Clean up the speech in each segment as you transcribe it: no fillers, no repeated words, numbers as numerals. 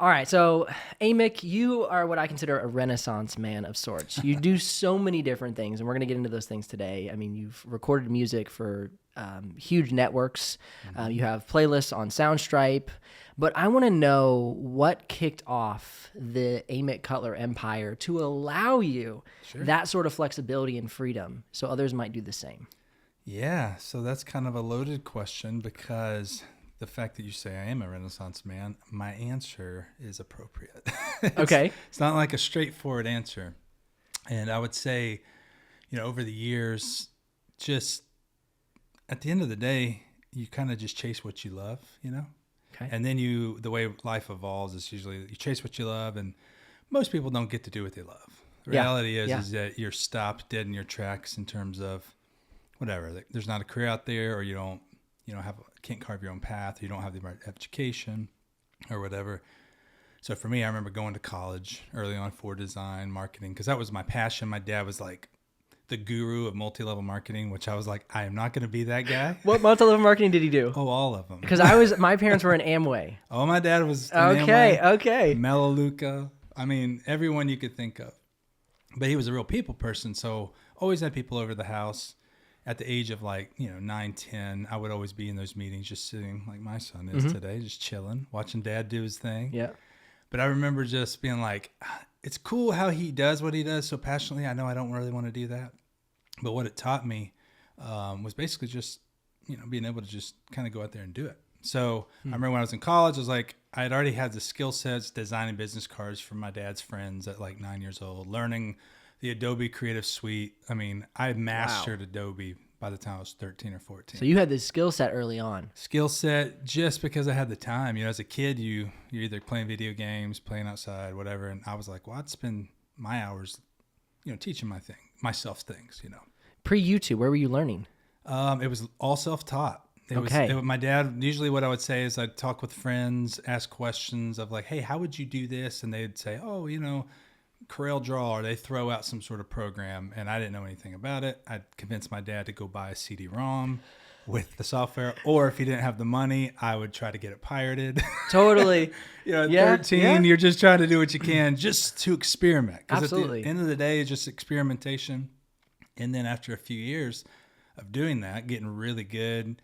All right, so Amick, you are what I consider a renaissance man of sorts. You do so many different things, and we're going to get into those things today. I mean, you've recorded music for huge networks. You have playlists on Soundstripe. But I want to know what kicked off the Amick Cutler empire to allow you that sort of flexibility and freedom so others might do the same. Yeah, so that's kind of a loaded question because the fact that you say I am a Renaissance man, my answer is appropriate. Okay. It's not like a straightforward answer. And I would say, over the years, just at the end of the day, you kind of just chase what you love, Okay. And then the way life evolves is usually you chase what you love, and most people don't get to do what they love. The reality is that you're stopped dead in your tracks in terms of whatever. There's not a career out there, or you don't can't carve your own path. You don't have the right education or whatever. So for me, I remember going to college early on for design marketing because that was my passion. My dad was like the guru of multi-level marketing, which I was like, I am not going to be that guy. What multi-level marketing did he do? Oh, all of them. Because my parents were in Amway. Oh, my dad was in Okay, Amway, okay. Melaleuca. I mean, everyone you could think of. But he was a real people person, so always had people over the house. At the age of 9, 10, I would always be in those meetings just sitting like my son is today, just chilling, watching dad do his thing. Yeah. But I remember just being like, it's cool how he does what he does so passionately. I know I don't really want to do that. But what it taught me was basically just, being able to just kind of go out there and do it. So I remember when I was in college, I was like, I had already had the skill sets designing business cards from my dad's friends at 9 years old, learning the Adobe Creative Suite. I mean, I mastered Adobe by the time I was 13 or 14. So you had this skill set early on. Skill set just because I had the time. As a kid, you're either playing video games, playing outside, whatever. And I was like, well, I'd spend my hours, teaching myself things, Pre-YouTube, where were you learning? It was all self-taught. My dad, usually what I would say is I'd talk with friends, ask questions of like, hey, how would you do this? And they'd say, oh, Corel Draw, or they throw out some sort of program, and I didn't know anything about it. I'd convince my dad to go buy a CD-ROM with the software, or if he didn't have the money, I would try to get it pirated. Totally. At 13, you're just trying to do what you can just to experiment. Absolutely. At the end of the day, it's just experimentation. And then after a few years of doing that, getting really good,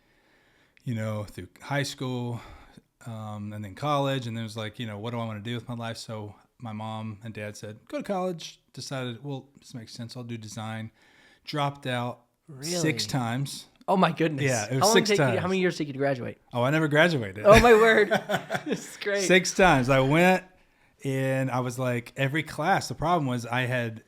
through high school, and then college, and then it was like, what do I want to do with my life? So my mom and dad said, go to college. Decided, well, this makes sense. I'll do design. Dropped out 6 times. Oh, my goodness. Yeah, it was 6 times. How many years did you graduate? Oh, I never graduated. Oh, my word. This is great. 6 times. I went, and I was like, every class. The problem was I had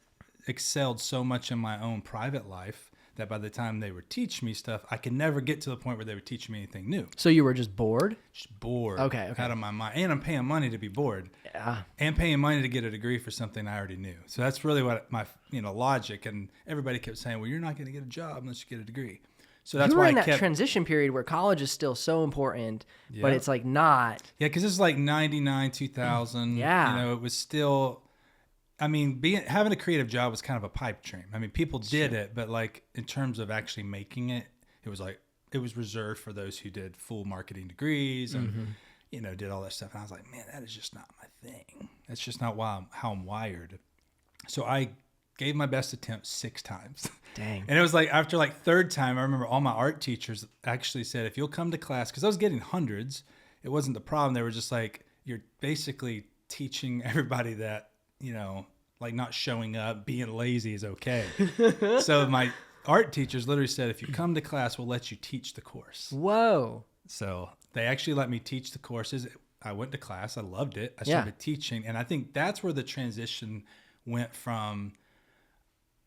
excelled so much in my own private life that by the time they would teach me stuff, I could never get to the point where they would teach me anything new. So you were just bored? Just bored. Okay. Out of my mind. And I'm paying money to be bored. Yeah. And paying money to get a degree for something I already knew. So that's really what my logic, and everybody kept saying, well, you're not going to get a job unless you get a degree. So that's you were why in I that transition period where college is still so important, but it's like not. Yeah, because this is like 99, 2000. Yeah. It was still... I mean, having a creative job was kind of a pipe dream. I mean, people did it, but like in terms of actually making it, it was reserved for those who did full marketing degrees and did all that stuff. And I was like, man, that is just not my thing. That's just not how I'm wired. So I gave my best attempt 6 times. Dang. And it was like after like 3rd time, I remember all my art teachers actually said, if you'll come to class, because I was getting hundreds, it wasn't the problem. They were just like, you're basically teaching everybody that, like not showing up, being lazy is okay. So my art teachers literally said, if you come to class, we'll let you teach the course. Whoa. So they actually let me teach the courses. I went to class. I loved it. I started teaching. And I think that's where the transition went from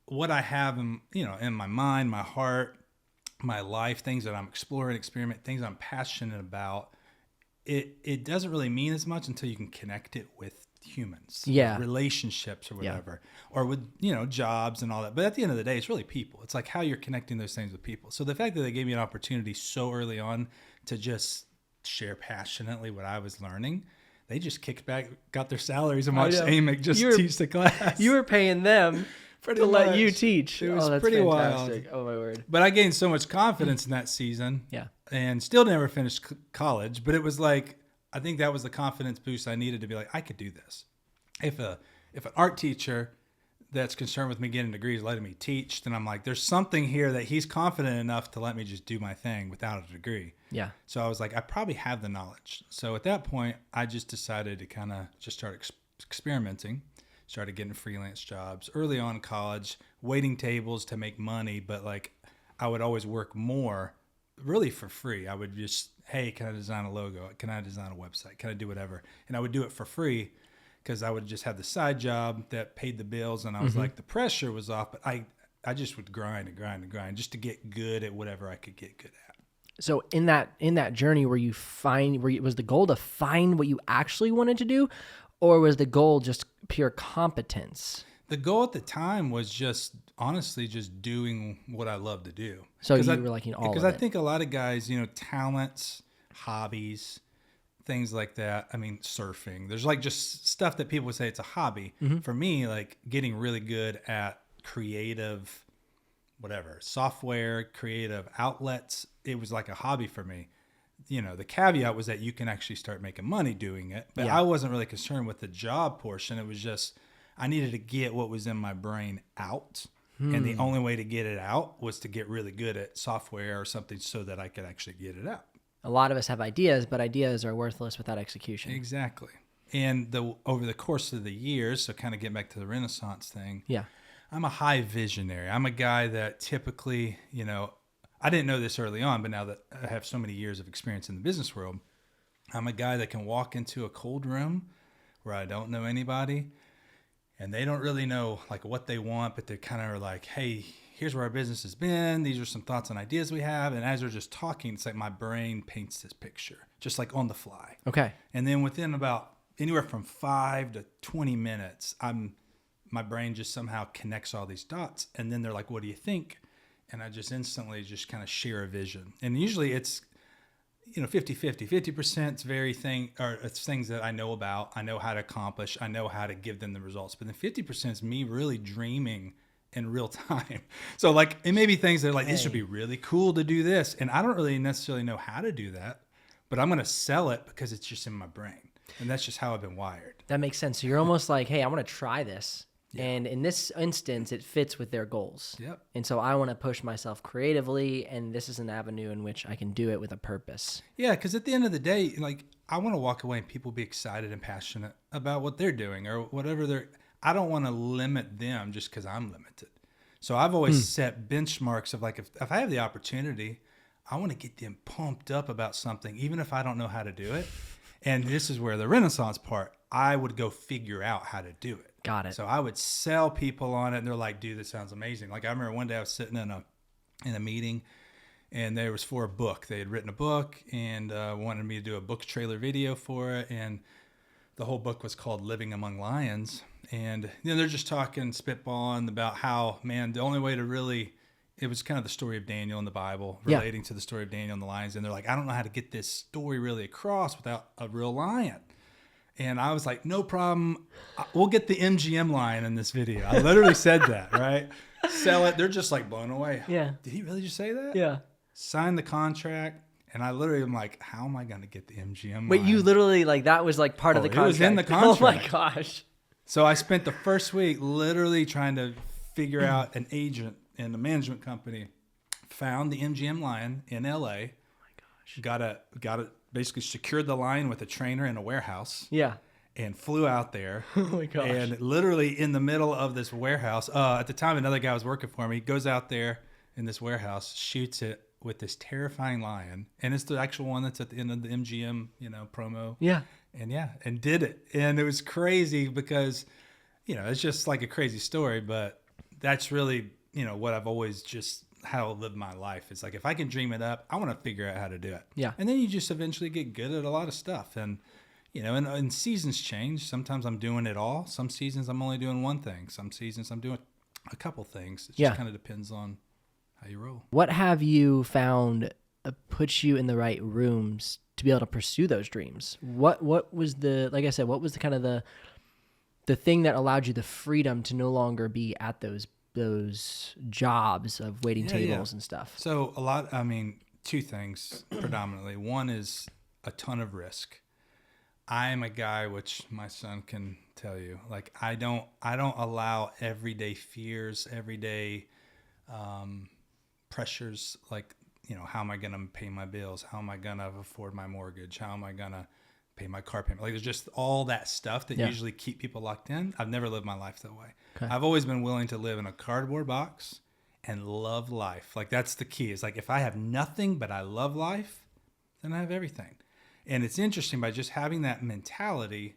what I have in my mind, my heart, my life, things that I'm exploring, experiment, things I'm passionate about. It doesn't really mean as much until you can connect it with humans, with relationships or whatever, or with, jobs and all that. But at the end of the day, it's really people. It's like how you're connecting those things with people. So the fact that they gave me an opportunity so early on to just share passionately what I was learning, they just kicked back, got their salaries, and watched Amick just teach the class. You were paying them to let you teach. It was that's pretty fantastic. wild. Oh, my word. But I gained so much confidence in that season. Yeah. And still never finished college. But it was like, I think that was the confidence boost I needed to be like, I could do this. If an art teacher that's concerned with me getting degrees letting me teach, then I'm like, there's something here that he's confident enough to let me just do my thing without a degree. Yeah. So I was like, I probably have the knowledge. So at that point, I just decided to kind of just start experimenting, started getting freelance jobs early on in college, waiting tables to make money. But like, I would always work more really for free. I would just, hey, can I design a logo? Can I design a website? Can I do whatever? And I would do it for free because I would just have the side job that paid the bills. And I was like, the pressure was off, but I just would grind and grind and grind just to get good at whatever I could get good at. So in that journey was the goal to find what you actually wanted to do, or was the goal just pure competence? The goal at the time was just honestly just doing what I love to do. So you were liking all of it. Because I think a lot of guys, talents, hobbies, things like that. I mean, surfing. There's like just stuff that people would say it's a hobby. For me, like getting really good at creative, whatever, software, creative outlets, it was like a hobby for me. The caveat was that you can actually start making money doing it. But I wasn't really concerned with the job portion. It was just, I needed to get what was in my brain out. And the only way to get it out was to get really good at software or something so that I could actually get it out. A lot of us have ideas, but ideas are worthless without execution. Exactly. And over the course of the years, so kind of getting back to the Renaissance thing, I'm a high visionary. I'm a guy that typically, I didn't know this early on, but now that I have so many years of experience in the business world, I'm a guy that can walk into a cold room where I don't know anybody and they don't really know like what they want, but they kind of are like, hey, here's where our business has been. These are some thoughts and ideas we have. And as they're just talking, it's like my brain paints this picture, just like on the fly. Okay. And then within about anywhere from 5 to 20 minutes, my brain just somehow connects all these dots. And then they're like, what do you think? And I just instantly just kind of share a vision. And usually it's, 50-50. 50% it's things that I know about, I know how to accomplish, I know how to give them the results. But then 50% is me really dreaming in real time. So like, it may be things that are like, this would be really cool to do this. And I don't really necessarily know how to do that, but I'm going to sell it because it's just in my brain. And that's just how I've been wired. That makes sense. So you're almost like, hey, I want to try this. Yeah. And in this instance, it fits with their goals. Yep. And so I want to push myself creatively, and this is an avenue in which I can do it with a purpose. Yeah, because at the end of the day, like, I want to walk away and people be excited and passionate about what they're doing or whatever I don't want to limit them just because I'm limited. So I've always set benchmarks of like, if I have the opportunity, I want to get them pumped up about something, even if I don't know how to do it. And this is where the Renaissance part, I would go figure out how to do it. Got it. So I would sell people on it, and they're like, dude, this sounds amazing. Like I remember one day I was sitting in a meeting, and there was for a book. They had written a book and wanted me to do a book trailer video for it. And the whole book was called Living Among Lions. And they're just talking, spitballing about how, man, the only way to really, it was kind of the story of Daniel in the Bible, relating to the story of Daniel and the lions. And they're like, I don't know how to get this story really across without a real lion. And I was like, no problem. We'll get the MGM lion in this video. I literally said that, right? Sell it. They're just like blown away. Yeah. Did he really just say that? Yeah. Sign the contract. And I literally am like, how am I going to get the MGM Wait, lion? you literally, like, that was like part of the contract. It was in the contract. Oh my gosh. So I spent the first week literally trying to figure out an agent in a management company. Found the MGM lion in LA. Oh my gosh. Got it. Basically secured the lion with a trainer in a warehouse. Yeah. And flew out there. Oh my gosh. And literally in the middle of this warehouse, at the time another guy was working for me, goes out there in this warehouse, shoots it with this terrifying lion. And it's the actual one that's at the end of the MGM, promo. Yeah. And did it. And it was crazy because, it's just like a crazy story, but that's really, what I've always just how I live my life. It's like, if I can dream it up, I want to figure out how to do it. Yeah. And then you just eventually get good at a lot of stuff. And, and seasons change. Sometimes I'm doing it all. Some seasons I'm only doing one thing. Some seasons I'm doing a couple things. It just kind of depends on how you roll. What have you found puts you in the right rooms to be able to pursue those dreams? What was like I said, what was the kind of the thing that allowed you the freedom to no longer be at those jobs of waiting tables and stuff? So two things predominantly. One is a ton of risk. I'm a guy, which my son can tell you, like I don't allow everyday fears, everyday pressures, like, you know, how am I going to pay my bills? How am I going to afford my mortgage? How am I going to pay my car payment? Like, there's just all that stuff that usually keep people locked in. I've never lived my life that way. Okay. I've always been willing to live in a cardboard box and love life. Like, that's the key. It's like, if I have nothing but I love life, then I have everything. And it's interesting, by just having that mentality,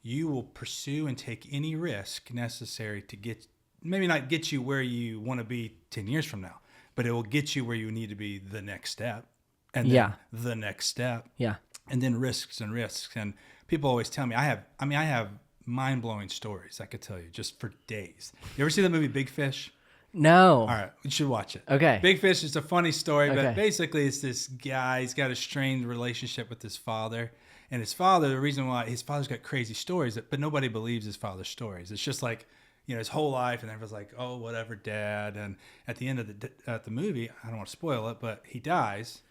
you will pursue and take any risk necessary to get, maybe not get you where you want to be 10 years from now, but it will get you where you need to be the next step. And then the next step. Yeah. And then risks and risks. And people always tell me, I have mind-blowing stories I could tell you just for days. You ever see the movie Big Fish? No. All right, you should watch it. Okay. Big Fish is a funny story, but basically it's this guy, he's got a strained relationship with his father. And his father, the reason why his father's got crazy stories, but nobody believes his father's stories. It's just like, you know, his whole life, and everyone's like, oh, whatever, Dad. And at the end of the movie, I don't want to spoil it, but he dies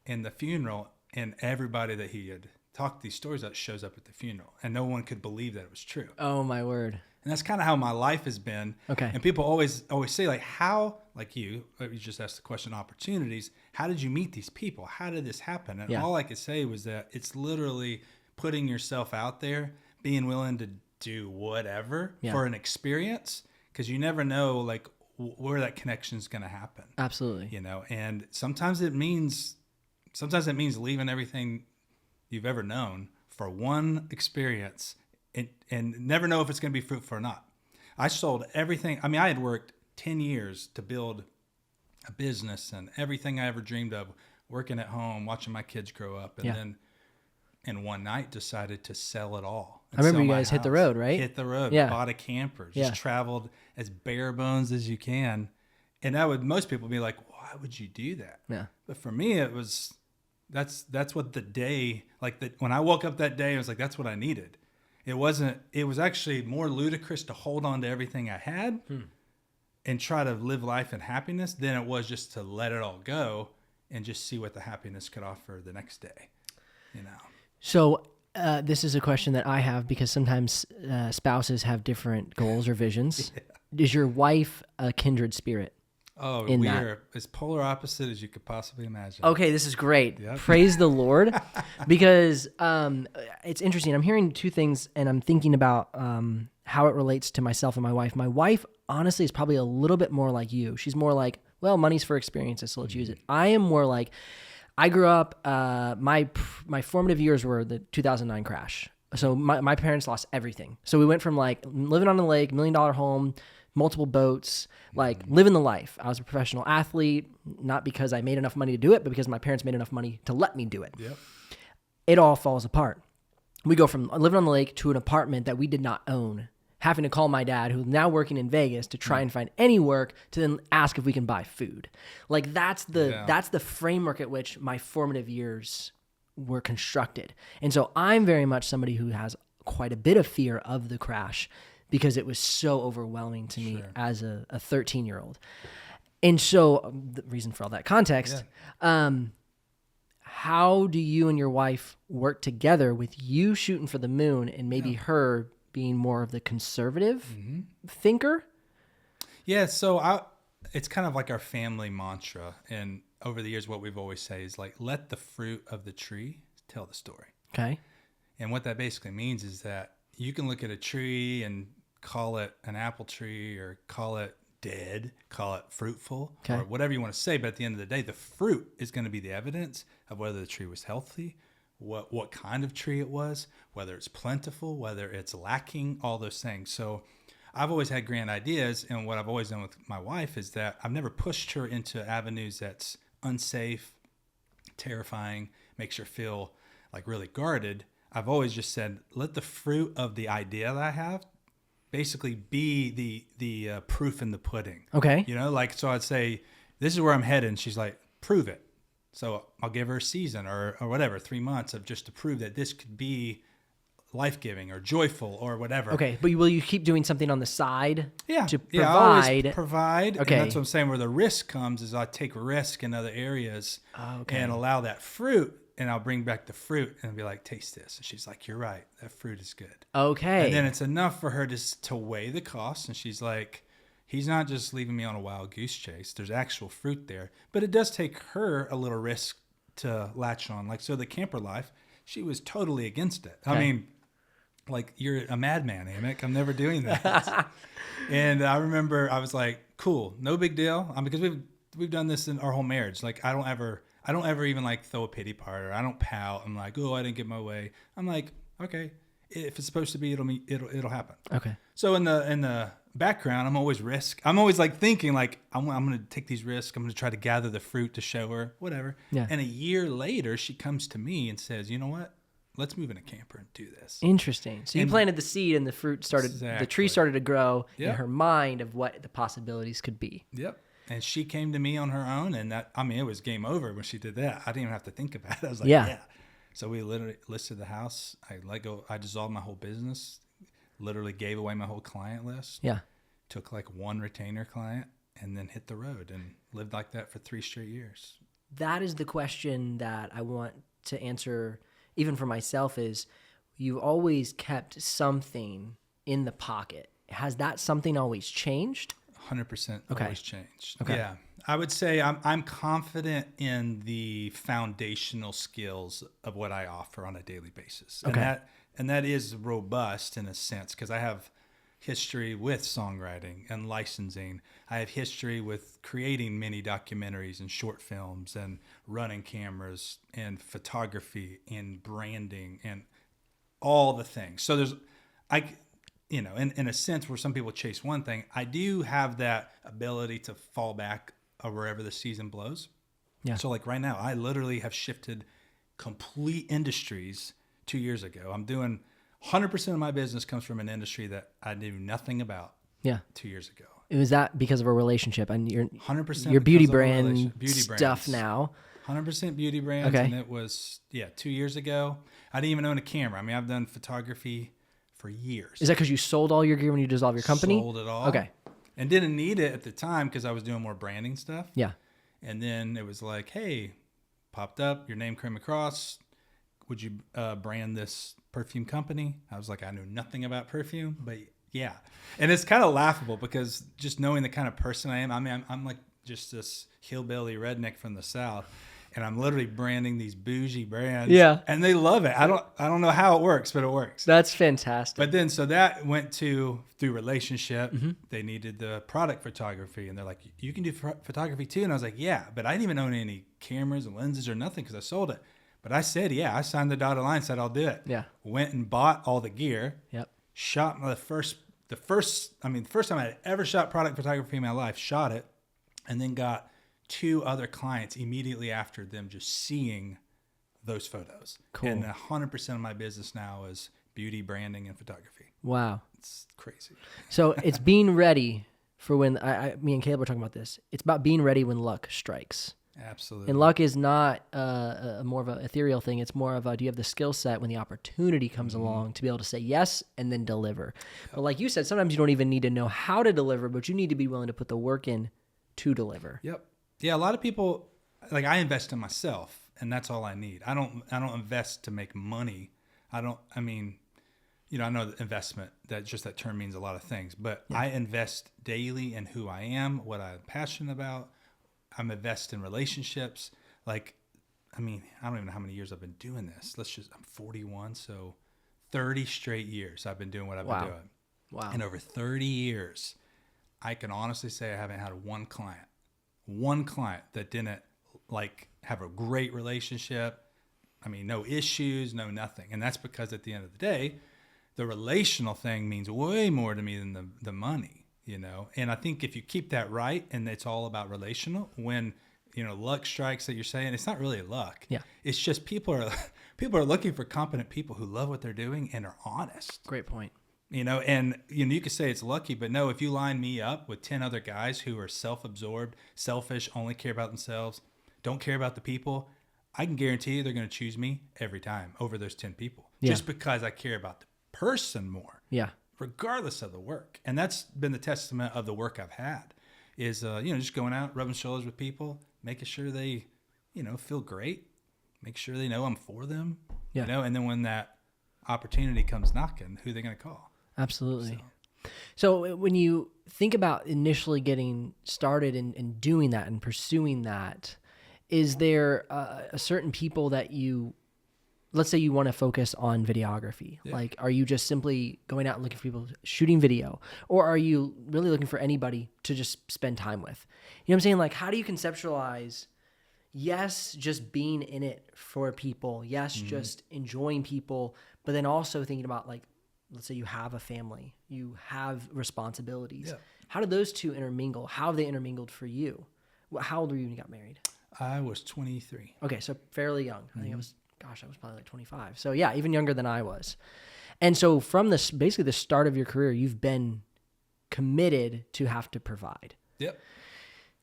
in the funeral, and everybody that he had talked these stories about shows up at the funeral, and no one could believe that it was true. Oh, my word. And that's kind of how my life has been. Okay. And people always say, like, how, like you just asked the question, opportunities, how did you meet these people? How did this happen? And all I could say was that it's literally putting yourself out there, being willing to do whatever for an experience, because you never know, like, where that connection is going to happen. Absolutely. You know, and sometimes it means leaving everything you've ever known for one experience and never know if it's going to be fruitful or not. I sold everything. I mean, I had worked 10 years to build a business and everything I ever dreamed of, working at home, watching my kids grow up. And then in one night decided to sell it all. I remember you guys hit the road, right? Hit the road, bought a camper, just traveled as bare bones as you can. And most people be like, why would you do that? Yeah. But for me, it was, that's what the day, like when I woke up that day, I was like, that's what I needed. It was actually more ludicrous to hold on to everything I had and try to live life in happiness than it was just to let it all go and just see what the happiness could offer the next day, you know? So this is a question that I have, because sometimes spouses have different goals or visions. Is your wife a kindred spirit? Oh, we are as polar opposite as you could possibly imagine. Okay, this is great. Yep. Praise the Lord. Because it's interesting. I'm hearing two things, and I'm thinking about how it relates to myself and my wife. My wife, honestly, is probably a little bit more like you. She's more like, well, money's for experiences, so let's use it. I am more like, I grew up, my formative years were the 2009 crash. So my parents lost everything. So we went from like living on the lake, $1 million home, multiple boats, like living the life. I was a professional athlete, not because I made enough money to do it, but because my parents made enough money to let me do it. Yep. It all falls apart. We go from living on the lake to an apartment that we did not own, having to call my dad, who's now working in Vegas, to try and find any work, to then ask if we can buy food. Like that's the framework at which my formative years were constructed. And so I'm very much somebody who has quite a bit of fear of the crash, because it was so overwhelming to me as a 13-year-old. And so the reason for all that context, how do you and your wife work together with you shooting for the moon and maybe her being more of the conservative thinker? Yeah, so it's kind of like our family mantra. And over the years, what we've always said is like, let the fruit of the tree tell the story. Okay. And what that basically means is that you can look at a tree and call it an apple tree, or call it dead, call it fruitful, or whatever you want to say. But at the end of the day, the fruit is going to be the evidence of whether the tree was healthy, what kind of tree it was, whether it's plentiful, whether it's lacking, all those things. So I've always had grand ideas. And what I've always done with my wife is that I've never pushed her into avenues that's unsafe, terrifying, makes her feel like really guarded. I've always just said, let the fruit of the idea that I have basically be the proof in the pudding. Okay. You know, like, so I'd say, this is where I'm headed. And she's like, prove it. So I'll give her a season or whatever, 3 months of just to prove that this could be life-giving or joyful or whatever. Okay. But will you keep doing something on the side to provide? Yeah, I always provide. Okay. And that's what I'm saying, where the risk comes is I take risk in other areas and allow that fruit and I'll bring back the fruit and be like, taste this. And she's like, you're right. That fruit is good. Okay. And then it's enough for her to weigh the cost. And she's like, he's not just leaving me on a wild goose chase. There's actual fruit there. But it does take her a little risk to latch on. Like, so the camper life, she was totally against it. Okay. I mean, like, you're a madman, Amick. I'm never doing that. And I remember I was like, cool, no big deal. Because we've done this in our whole marriage. Like, I don't ever even like throw a pity party, or I don't pout. I'm like, oh, I didn't get my way. I'm like, okay, if it's supposed to be, it'll happen. Okay. So in the background, I'm always like thinking like, I'm going to take these risks. I'm going to try to gather the fruit to show her, whatever. Yeah. And a year later, she comes to me and says, you know what? Let's move in a camper and do this. Interesting. So you planted the seed, and the fruit the tree started to grow in her mind of what the possibilities could be. Yep. And she came to me on her own, and it was game over when she did that. I didn't even have to think about it. I was like, yeah. So we literally listed the house. I dissolved my whole business, literally gave away my whole client list. Yeah. Took like one retainer client and then hit the road and lived like that for 3 straight years. That is the question that I want to answer, even for myself, is you've always kept something in the pocket. Has that something always changed? 100% Okay. always changed. Okay. Yeah. I would say I'm confident in the foundational skills of what I offer on a daily basis. Okay. And that is robust in a sense, because I have history with songwriting and licensing. I have history with creating mini documentaries and short films and running cameras and photography and branding and all the things. So in a sense where some people chase one thing, I do have that ability to fall back wherever the season blows. Yeah. So like right now, I literally have shifted complete industries 2 years ago. I'm doing 100% of my business comes from an industry that I knew nothing about 2 years ago. Was that because of a relationship? And your 100% your beauty because of brand beauty stuff brands. now. 100% beauty brands. Okay. And it was, 2 years ago. I didn't even own a camera. I mean, I've done photography for years. Is that because you sold all your gear when you dissolved your company? Sold it all. Okay. And didn't need it at the time because I was doing more branding stuff. Yeah. And then it was like, hey, popped up, your name came across. Would you brand this perfume company? I was like, I knew nothing about perfume, but yeah. And it's kind of laughable because just knowing the kind of person I am, I mean, I'm like just this hillbilly redneck from the South. And I'm literally branding these bougie brands. Yeah. And they love it. I don't know how it works, but it works. That's fantastic. But then, so that went through relationship. Mm-hmm. They needed the product photography. And they're like, you can do photography too? And I was like, yeah. But I didn't even own any cameras and lenses or nothing because I sold it. But I said, yeah. I signed the dotted line, said I'll do it. Yeah. Went and bought all the gear. Yep. Shot the first time I had ever shot product photography in my life, shot it. And then got 2 other clients immediately after them just seeing those photos. Cool. And 100% of my business now is beauty, branding, and photography. Wow. It's crazy. So it's being ready for when me and Caleb were talking about this. It's about being ready when luck strikes. Absolutely. And luck is not more of an ethereal thing. It's more of do you have the skill set when the opportunity comes along to be able to say yes and then deliver. But like you said, sometimes you don't even need to know how to deliver, but you need to be willing to put the work in to deliver. Yep. Yeah, a lot of people, like, I invest in myself, and that's all I need. I don't invest to make money. I know the investment, that term means a lot of things, but I invest daily in who I am, what I'm passionate about. I'm invested in relationships. Like, I mean, I don't even know how many years I've been doing this. I'm 41, so 30 straight years I've been doing what I've been doing. Wow. And over 30 years, I can honestly say I haven't had one client that didn't like have a great relationship. I mean, no issues, no nothing. And that's because at the end of the day, the relational thing means way more to me than the money, And I think if you keep that right, and it's all about relational, when, luck strikes that you're saying, it's not really luck. Yeah. It's just people are looking for competent people who love what they're doing and are honest. Great point. And you could say it's lucky, but no, if you line me up with 10 other guys who are self-absorbed, selfish, only care about themselves, don't care about the people, I can guarantee you they're going to choose me every time over those 10 people. Yeah. Just because I care about the person more. Yeah. Regardless of the work. And that's been the testament of the work I've had is, just going out, rubbing shoulders with people, making sure they, feel great, make sure they know I'm for them, Yeah. you know, and then when that opportunity comes knocking, who are they going to call? Absolutely. So when you think about initially getting started and doing that and pursuing that, is there a certain people that let's say you want to focus on videography. Yeah. Like, are you just simply going out and looking for people shooting video, or are you really looking for anybody to just spend time with? You know what I'm saying? Like, how do you conceptualize, yes, just being in it for people, yes, just enjoying people, but then also thinking about, like, let's say you have a family, you have responsibilities. Yeah. How do those two intermingle? How have they intermingled for you? How old were you when you got married? I was 23. Okay, so fairly young. I think I was probably like 25. So yeah, even younger than I was. And so from this, basically the start of your career, you've been committed to have to provide. Yep.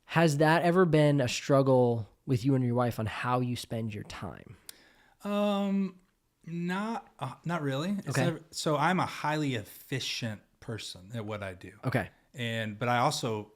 Has that ever been a struggle with you and your wife on how you spend your time? Not really. Okay. So I'm a highly efficient person at what I do. Okay. But I also,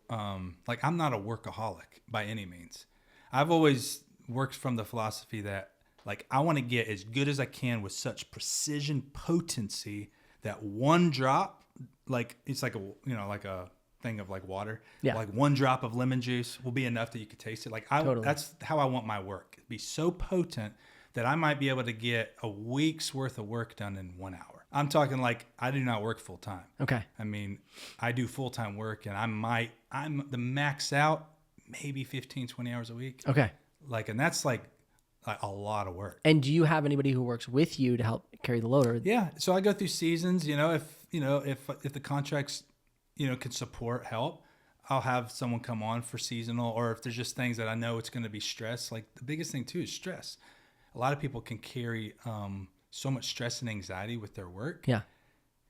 like, I'm not a workaholic by any means. I've always worked from the philosophy that, like, I want to get as good as I can with such precision potency that one drop, like, it's like like a thing of like water. Yeah. Like one drop of lemon juice will be enough that you could taste it. Like, Totally. That's how I want my work. It'd be so potent that I might be able to get a week's worth of work done in 1 hour. I'm talking like I do not work full time. Okay. I mean, I do full-time work, and I'm the max out maybe 15, 20 hours a week. Okay. Like, and that's like a lot of work. And do you have anybody who works with you to help carry the load? Or... Yeah. So I go through seasons, if the contracts, can support help, I'll have someone come on for seasonal, or if there's just things that I know it's going to be stress. Like, the biggest thing too is stress. A lot of people can carry so much stress and anxiety with their work. Yeah.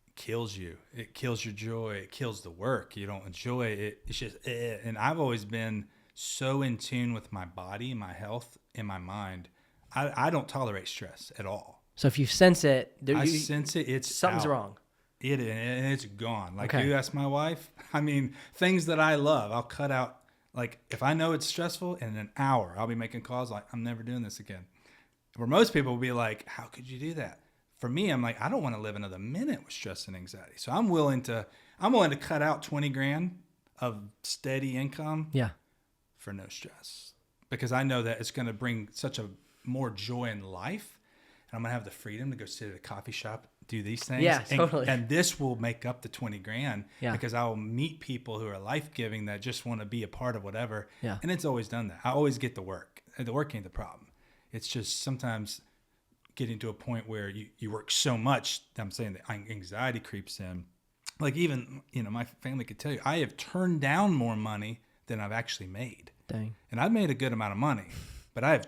It kills you. It kills your joy. It kills the work. You don't enjoy it. It's just, and I've always been so in tune with my body, my health, and my mind. I don't tolerate stress at all. So if you sense it, I sense it. It's something's out. Wrong. And it's gone. Like, okay. You ask my wife, I mean, things that I love, I'll cut out. Like, if I know it's stressful, in an hour, I'll be making calls like, I'm never doing this again. Where most people will be like, how could you do that? For me, I'm like, I don't want to live another minute with stress and anxiety. So I'm willing to cut out 20 grand of steady income. Yeah. For no stress, because I know that it's going to bring such a more joy in life, and I'm going to have the freedom to go sit at a coffee shop, do these things. Yeah, totally. And this will make up the 20 grand because I will meet people who are life-giving that just want to be a part of whatever. Yeah. And it's always done that. I always get the work. The work ain't the problem. It's just sometimes getting to a point where you work so much, I'm saying that anxiety creeps in. Like, even, my family could tell you, I have turned down more money than I've actually made. Dang. And I've made a good amount of money, but I've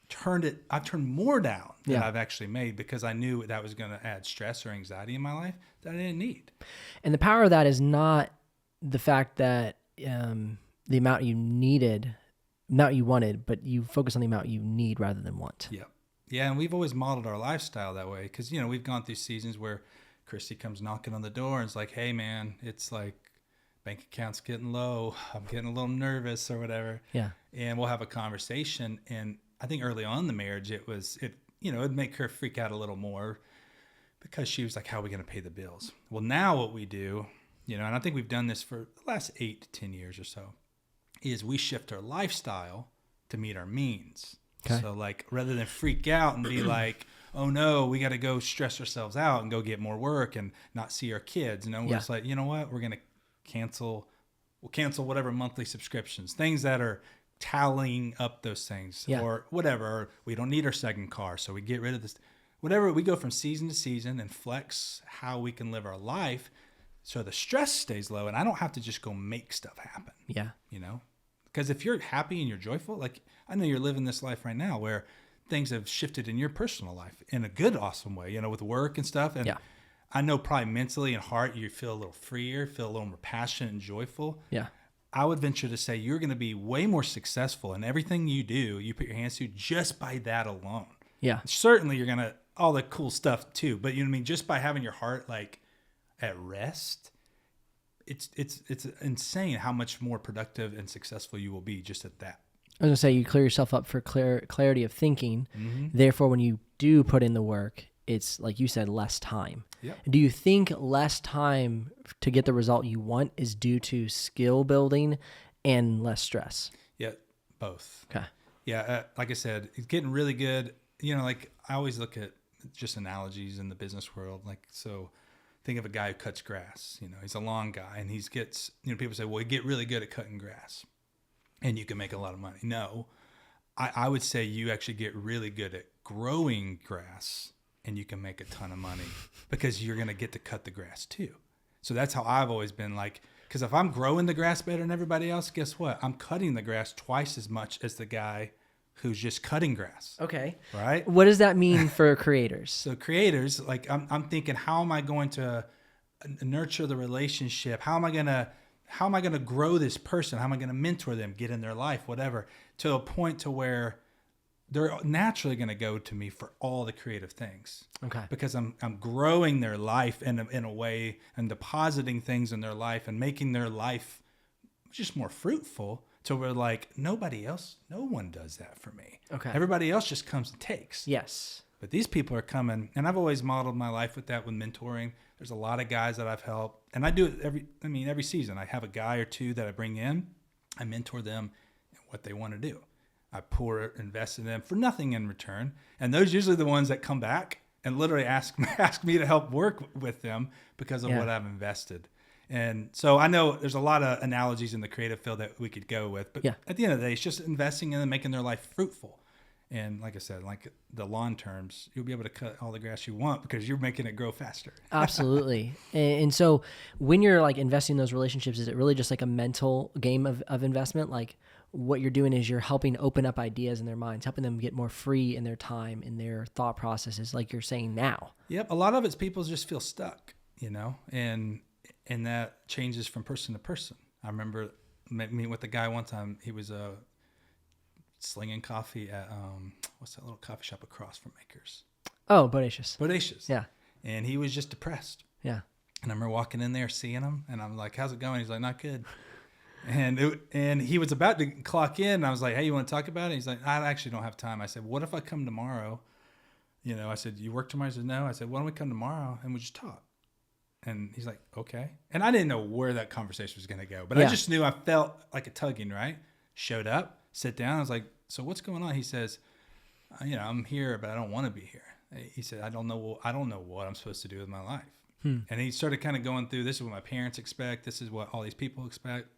turned more down than I've actually made, because I knew that was going to add stress or anxiety in my life that I didn't need. And the power of that is not the fact that the amount you wanted, but you focus on the amount you need rather than want. Yeah. Yeah. And we've always modeled our lifestyle that way, because, we've gone through seasons where Christy comes knocking on the door and it's like, hey, man, it's like, bank account's getting low. I'm getting a little nervous or whatever. Yeah. And we'll have a conversation. And I think early on in the marriage, it'd make her freak out a little more, because she was like, how are we going to pay the bills? Well, now what we do, and I think we've done this for the last 8 to 10 years or so, is we shift our lifestyle to meet our means. Okay. So, like, rather than freak out and be like, oh no, we got to go stress ourselves out and go get more work and not see our kids. We're just like, you know what? We're going to cancel whatever monthly subscriptions, things that are tallying up those things, or whatever. Or we don't need our second car, so we get rid of this. Whatever, we go from season to season and flex how we can live our life so the stress stays low, and I don't have to just go make stuff happen. Yeah. Because if you're happy and you're joyful, like, I know you're living this life right now where things have shifted in your personal life in a good, awesome way, with work and stuff. And I know probably mentally and heart, you feel a little freer, feel a little more passionate and joyful. Yeah. I would venture to say you're going to be way more successful in everything you do, you put your hands to, just by that alone. Yeah. Certainly you're going to, all the cool stuff too, but just by having your heart like at rest, it's insane how much more productive and successful you will be just at that. I was gonna say you clear yourself up for clarity of thinking. Mm-hmm. Therefore, when you do put in the work, it's like you said, less time. Yep. Do you think less time to get the result you want is due to skill building and less stress? Yeah, both. Okay. Yeah, like I said, it's getting really good. Like I always look at just analogies in the business world. Like, so think of a guy who cuts grass. He's a lawn guy, and people say, well, you get really good at cutting grass and you can make a lot of money. No, I would say you actually get really good at growing grass and you can make a ton of money because you're going to get to cut the grass too. So that's how I've always been, like, because if I'm growing the grass better than everybody else, guess what? I'm cutting the grass twice as much as the guy who's just cutting grass. Okay. Right? What does that mean for creators? So creators, like I'm thinking, how am I going to nurture the relationship? How am I going to grow this person? How am I going to mentor them, get in their life, whatever, to a point to where they're naturally going to go to me for all the creative things. Okay. Because I'm growing their life in a way and depositing things in their life and making their life just more fruitful. So we're like, no one does that for me. Okay. Everybody else just comes and takes. Yes. But these people are coming, and I've always modeled my life with that, with mentoring. There's a lot of guys that I've helped, and I do it every season. I have a guy or two that I bring in. I mentor them in what they want to do. I invest in them for nothing in return. And those are usually the ones that come back and literally ask me to help work with them because of what I've invested. And so I know there's a lot of analogies in the creative field that we could go with, but at the end of the day, it's just investing in them, making their life fruitful. And like I said, like the lawn terms, you'll be able to cut all the grass you want because you're making it grow faster. Absolutely. And so when you're like investing in those relationships, is it really just like a mental game of investment? Like what you're doing is you're helping open up ideas in their minds, helping them get more free in their time, in their thought processes, like you're saying now. Yep. A lot of it's people just feel stuck, and that changes from person to person. I remember meeting with a guy one time. He was slinging coffee at what's that little coffee shop across from Makers? Oh, Bodacious. Bodacious. Yeah. And he was just depressed. Yeah. And I remember walking in there, seeing him, and I'm like, "How's it going?" He's like, "Not good." And he was about to clock in. And I was like, "Hey, you want to talk about it?" He's like, "I actually don't have time." I said, "What if I come tomorrow?" I said, "You work tomorrow?" He said, "No." I said, "Why don't we come tomorrow and we just talk?" And he's like, "Okay." And I didn't know where that conversation was going to go, but I just knew I felt like a tugging, right? Showed up, sit down. I was like, "So what's going on?" He says, "I'm here, but I don't want to be here." He said, I don't know what I'm supposed to do with my life. And he started kind of going through, this is what my parents expect. This is what all these people expect.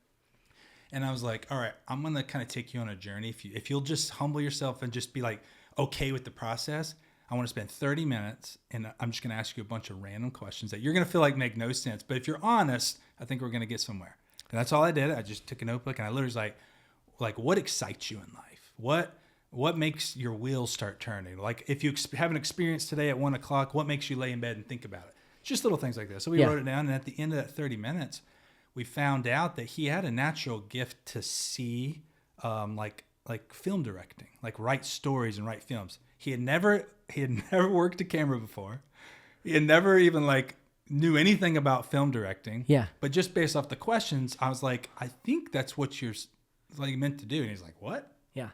And I was like, all right, I'm going to kind of take you on a journey. If you'll just humble yourself and just be like, okay with the process, I want to spend 30 minutes and I'm just going to ask you a bunch of random questions that you're going to feel like make no sense. But if you're honest, I think we're going to get somewhere. And that's all I did. I just took a notebook and I literally was like, what excites you in life? What makes your wheels start turning? Like if you have an experience today at 1:00, what makes you lay in bed and think about it? Just little things like that. So we wrote it down. And at the end of that 30 minutes, we found out that he had a natural gift to see like film directing, like write stories and write films. He had never worked a camera before. He had never even knew anything about film directing. Yeah. But just based off the questions, I was like, I think that's what you're meant to do. And he's like, what? Yeah.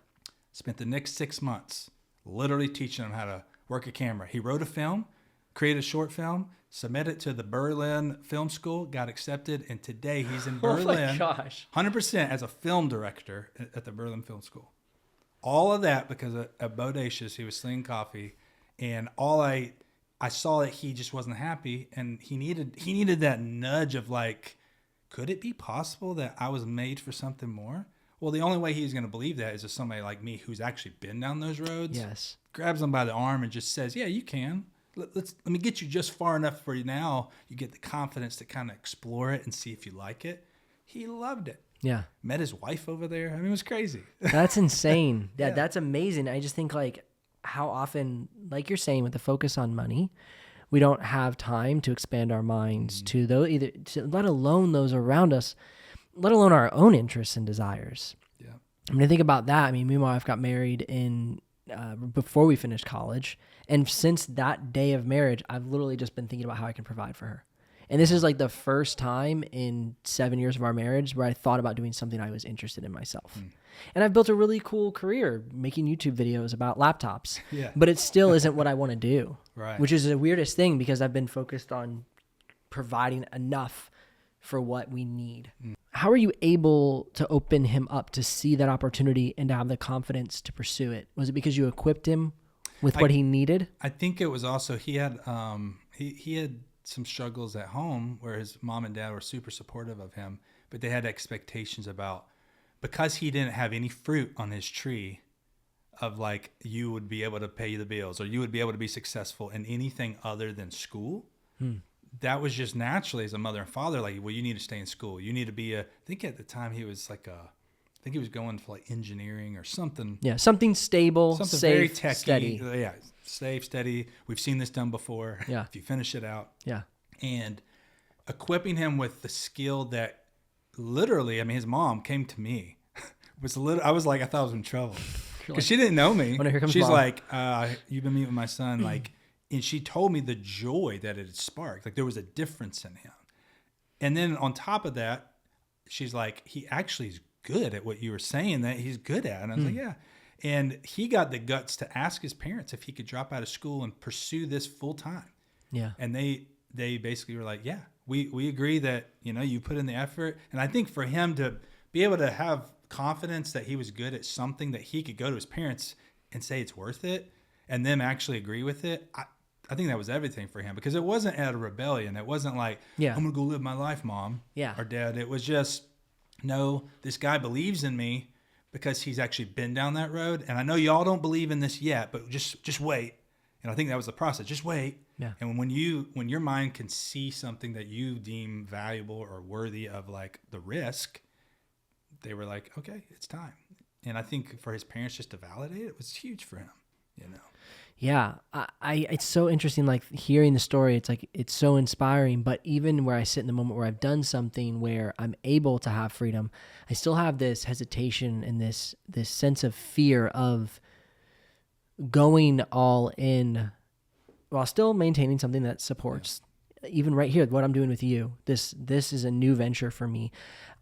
Spent the next 6 months literally teaching him how to work a camera. He wrote a film, created a short film, submitted it to the Berlin Film School, got accepted, and today he's in Berlin. Oh my gosh. 100% as a film director at the Berlin Film School. All of that because at Bodacious, he was slinging coffee, and I saw that he just wasn't happy, and he needed that nudge of could it be possible that I was made for something more? Well, the only way he's going to believe that is if somebody like me who's actually been down those roads grabs him by the arm and just says, yeah, you can. Let me get you just far enough for you now. You get the confidence to kind of explore it and see if you like it. He loved it. Yeah. Met his wife over there. I mean, it was crazy. That's insane. That's amazing. I just think how often, like you're saying, with the focus on money, we don't have time to expand our minds to let alone those around us, let alone our own interests and desires. Yeah. I mean, I think about that. I mean, me and my wife got married before we finished college. And since that day of marriage, I've literally just been thinking about how I can provide for her. And this is like the first time in 7 years of our marriage where I thought about doing something I was interested in myself. And I've built a really cool career making YouTube videos about laptops, but it still isn't what I want to do, which is the weirdest thing because I've been focused on providing enough for what we need. How are you able to open him up to see that opportunity and to have the confidence to pursue it? Was it because you equipped him with what he needed? I think it was also he had some struggles at home where his mom and dad were super supportive of him, but they had expectations about, because he didn't have any fruit on his tree of like, you would be able to pay the bills or you would be able to be successful in anything other than school. That was just naturally as a mother and father, like, well, you need to stay in school. You need to be I think at the time he was like I think he was going for like engineering or something. Yeah, something stable, something safe, very techy, steady. Yeah, safe, steady. We've seen this done before. Yeah. If you finish it out. Yeah. And equipping him with the skill that literally, I mean, his mom came to me. I was like, I thought I was in trouble because she didn't know me. She's Mom. Like, you've been meeting with my son, like, and she told me the joy that it had sparked. Like there was a difference in him. And then on top of that, she's like, he actually is good at what you were saying that he's good at. And I was like, yeah. And he got the guts to ask his parents if he could drop out of school and pursue this full time. Yeah. And they basically were like, yeah, we agree that, you know, you put in the effort. And I think for him to be able to have confidence that he was good at something that he could go to his parents and say it's worth it and them actually agree with it, I think that was everything for him because it wasn't out of rebellion. It wasn't like, I'm going to go live my life, Mom or Dad. It was just, no, this guy believes in me because he's actually been down that road. And I know y'all don't believe in this yet, but just wait. And I think that was the process. Just wait. Yeah. And when your mind can see something that you deem valuable or worthy of like the risk, they were like, okay, it's time. And I think for his parents just to validate it was huge for him, you know? Yeah. It's so interesting, like hearing the story, it's like, it's so inspiring, but even where I sit in the moment where I've done something where I'm able to have freedom, I still have this hesitation and this sense of fear of going all in while still maintaining something that supports, even right here, what I'm doing with you. This is a new venture for me.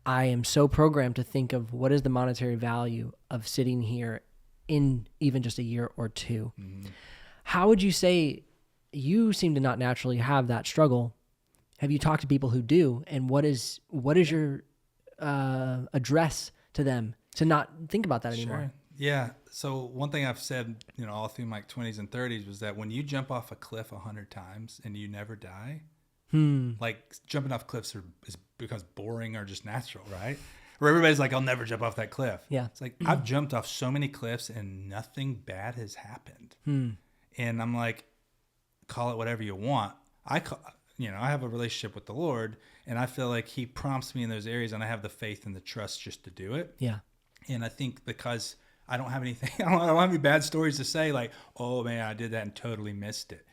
I am so programmed to think of what is the monetary value of sitting here in even just a year or two. How would you say you seem to not naturally have that struggle? Have you talked to people who do? And what is your address to them to not think about that anymore? Sure. Yeah. So one thing I've said, you know, all through my 20s and 30s was that when you jump off a cliff 100 times and you never die, like jumping off cliffs becomes boring or just natural, right? Where everybody's like, I'll never jump off that cliff. Yeah. It's like, I've jumped off so many cliffs and nothing bad has happened. And I'm like, call it whatever you want. I have a relationship with the Lord and I feel like he prompts me in those areas and I have the faith and the trust just to do it. Yeah. And I think because I don't have anything, I don't have any bad stories to say like, oh man, I did that and totally missed it.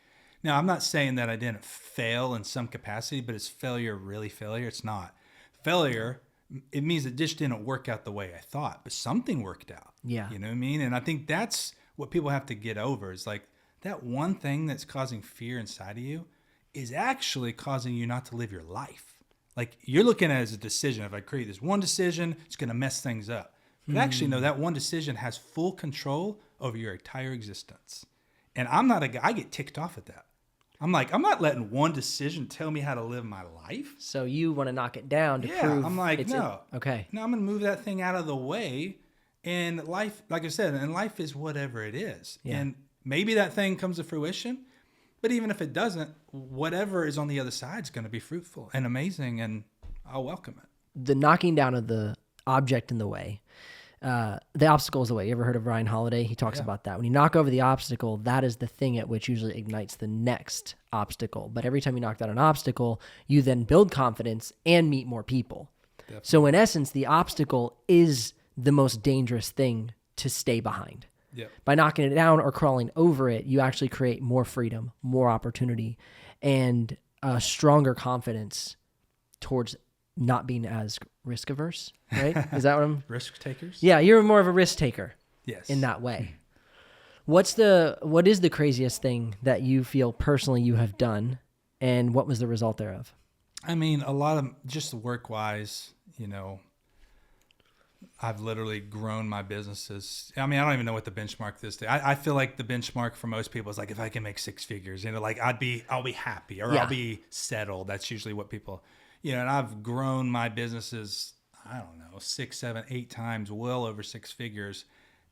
Now, I'm not saying that I didn't fail in some capacity, but is failure really failure? It's not. Failure, it means it just didn't work out the way I thought, but something worked out. Yeah. You know what I mean? And I think that's what people have to get over is like that one thing that's causing fear inside of you is actually causing you not to live your life. Like you're looking at it as a decision. If I create this one decision, it's going to mess things up. But actually, no, that one decision has full control over your entire existence. And I'm not a guy, I get ticked off at that. I'm like, I'm not letting one decision tell me how to live my life. So you want to knock it down to prove I'm like, no. Okay. No, I'm going to move that thing out of the way. And life, like I said, and life is whatever it is. Yeah. And maybe that thing comes to fruition. But even if it doesn't, whatever is on the other side is going to be fruitful and amazing. And I'll welcome it. The knocking down of the object in the way. The obstacle is the way. You ever heard of Ryan Holiday? He talks about that. When you knock over the obstacle, that is the thing at which usually ignites the next obstacle. But every time you knock down an obstacle, you then build confidence and meet more people. Definitely. So in essence, the obstacle is the most dangerous thing to stay behind. Yep. By knocking it down or crawling over it, you actually create more freedom, more opportunity, and a stronger confidence towards not being as risk averse, right? Is that what I'm... Risk takers? Yeah, you're more of a risk taker. Yes. In that way. What is the craziest thing that you feel personally you have done, and what was the result thereof? I mean, a lot of just work wise, I've literally grown my businesses. I mean, I don't even know what the benchmark is. I feel like the benchmark for most people is like, if I can make six figures, like I'll be happy or I'll be settled. That's usually what people, and I've grown my businesses, I don't know, 6, 7, 8 times, well over six figures.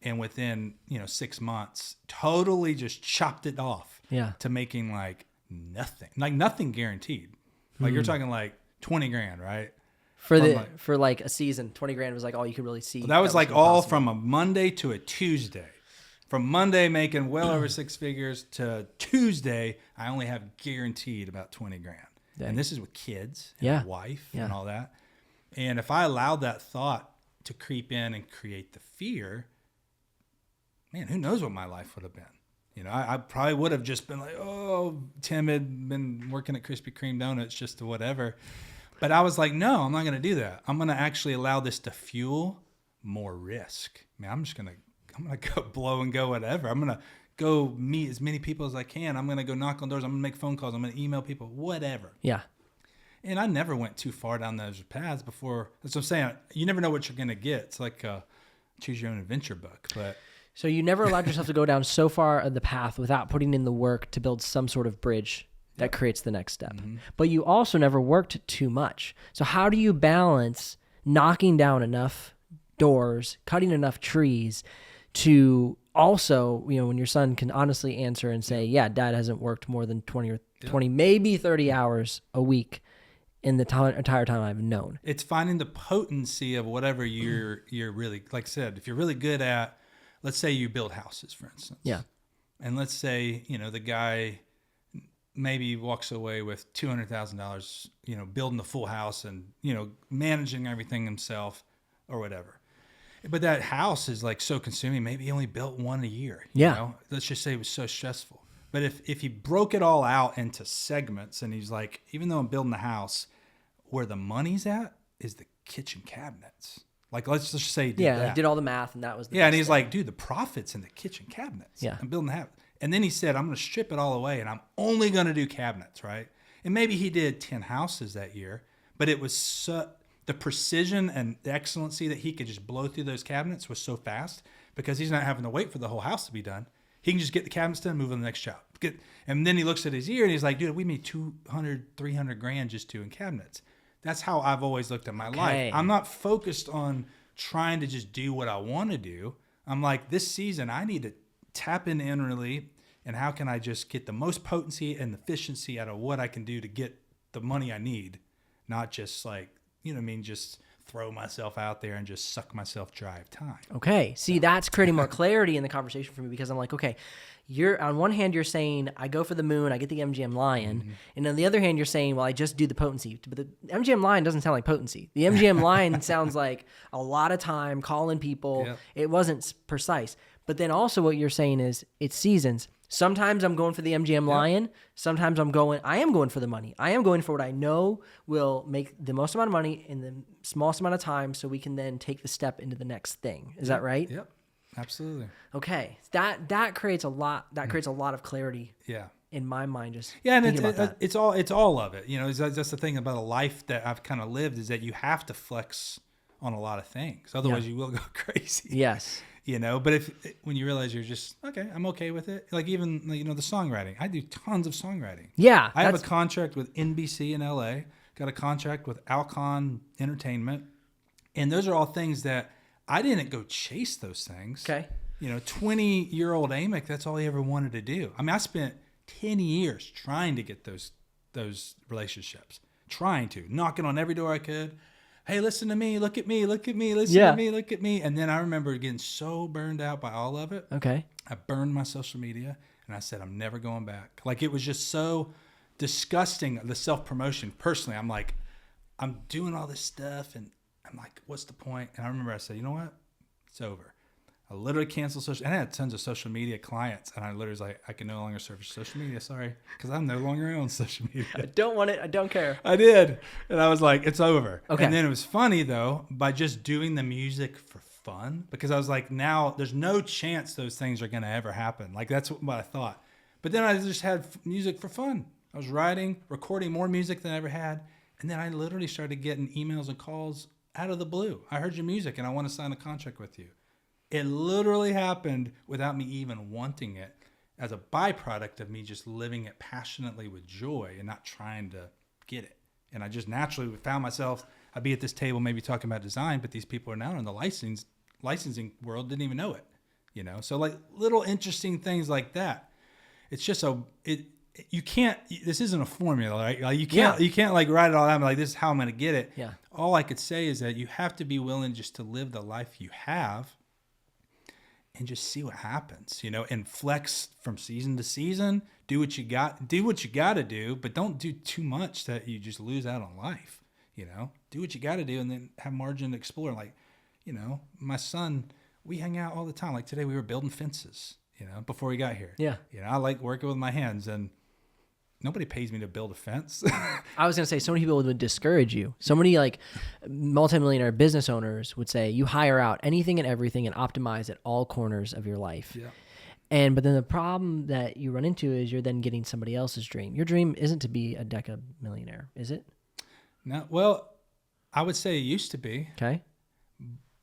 And within, 6 months, totally just chopped it off to making like nothing guaranteed. Like you're talking like 20 grand, right? For like a season, 20 grand was like all you could really see. Well, that was like all from a Monday to a Tuesday. From Monday making well over six figures to Tuesday, I only have guaranteed about 20 grand. Dang. And this is with kids and a wife and all that. And if I allowed that thought to creep in and create the fear, man, who knows what my life would have been. I probably would have just been like, oh, timid, been working at Krispy Kreme donuts, just whatever. But I was like, no, I'm not going to do that. I'm going to actually allow this to fuel more risk. Man, I'm going to go blow and go whatever. I'm going to go meet as many people as I can. I'm going to go knock on doors. I'm going to make phone calls. I'm going to email people, whatever. Yeah. And I never went too far down those paths before. That's what I'm saying. You never know what you're going to get. It's like a choose your own adventure book, but... So you never allowed yourself to go down so far of the path without putting in the work to build some sort of bridge that creates the next step. Mm-hmm. But you also never worked too much. So how do you balance knocking down enough doors, cutting enough trees to also, when your son can honestly answer and say, yeah, dad hasn't worked more than 20, maybe 30 hours a week in the entire time I've known. It's finding the potency of whatever you're really, like I said, if you're really good at, let's say you build houses, for instance. Yeah. And let's say, the guy maybe walks away with $200,000, building the full house and, managing everything himself or whatever. But that house is like so consuming. Maybe he only built one a year. Let's just say it was so stressful. But if he broke it all out into segments and he's like, even though I'm building the house, where the money's at is the kitchen cabinets. Like, let's just say he did that. He did all the math, and that was the and he's like, dude, the profit's in the kitchen cabinets. Yeah. I'm building the house. And then he said, I'm going to strip it all away, and I'm only going to do cabinets, right? And maybe he did 10 houses that year, but it was the precision and the excellency that he could just blow through those cabinets was so fast because he's not having to wait for the whole house to be done. He can just get the cabinets done and move on to the next job. And then he looks at his year, and he's like, dude, we made 200, 300 grand just doing cabinets. That's how I've always looked at my life. I'm not focused on trying to just do what I want to do. I'm like, this season, I need to tap in inwardly, and how can I just get the most potency and efficiency out of what I can do to get the money I need, not just like, just throw myself out there and just suck myself dry of time. Okay. See, that's creating more clarity in the conversation for me because I'm like, okay, you're on one hand, you're saying I go for the moon, I get the MGM Lion. Mm-hmm. And on the other hand, you're saying, well, I just do the potency. But the MGM Lion doesn't sound like potency. The MGM Lion sounds like a lot of time calling people. Yep. It wasn't precise. But then also what you're saying is it's seasons. Sometimes I'm going for the MGM Lion. Sometimes I am going for the money. I am going for what I know will make the most amount of money in the smallest amount of time so we can then take the step into the next thing. Is that right? Yep. Absolutely. Okay. That creates a lot of clarity. Yeah. In my mind, just and it's all of it. That's the thing about a life that I've kind of lived is that you have to flex on a lot of things. Otherwise you will go crazy. Yes. But when you realize you're just, okay, I'm okay with it. Like even, the songwriting, I do tons of songwriting. Yeah. I have a contract with NBC in LA, got a contract with Alcon Entertainment. And those are all things that I didn't go chase those things. Okay. 20-year-old Amick, that's all he ever wanted to do. I mean, I spent 10 years trying to get those relationships, knocking on every door I could. Hey, listen to me, look at me, listen to me, look at me. And then I remember getting so burned out by all of it. Okay. I burned my social media and I said, I'm never going back. Like it was just so disgusting, the self-promotion. Personally, I'm like, I'm doing all this stuff and I'm like, what's the point? And I remember I said, you know what? It's over. I literally canceled social, and I had tons of social media clients, and I literally was like, I can no longer service social media, sorry, because I'm no longer on social media. I don't want it. I don't care. I did. And I was like, it's over. Okay. And then it was funny, though, by just doing the music for fun, because I was like, now there's no chance those things are going to ever happen. Like, that's what I thought. But then I just had music for fun. I was writing, recording more music than I ever had, And then I literally started getting emails and calls out of the blue. I heard your music and I want to sign a contract with you. It literally happened without me even wanting it, as a byproduct of me just living it passionately with joy and not trying to get it. And I just naturally found myself, I'd be at this table maybe talking about design, but these people are now in the licensing world, didn't even know it, you know? So like little interesting things like that. It's just you can't, this isn't a formula, right? Like you can't like write it all out and be like, this is how I'm going to get it. Yeah. All I could say is that you have to be willing just to live the life you have and just see what happens, you know, and flex from season to season. Do what you got to do, but don't do too much that you just lose out on life, you know. Do what you got to do and then have margin to explore. Like, you know, my son, we hang out all the time. Like today we were building fences, you know, before we got here. Yeah. You know, I like working with my hands, and nobody pays me to build a fence. I was going to say, so many people would discourage you. So many like multimillionaire business owners would say, you hire out anything and everything and optimize at all corners of your life. Yeah. But then the problem that you run into is you're then getting somebody else's dream. Your dream isn't to be a deca millionaire, is it? No. Well, I would say it used to be. Okay.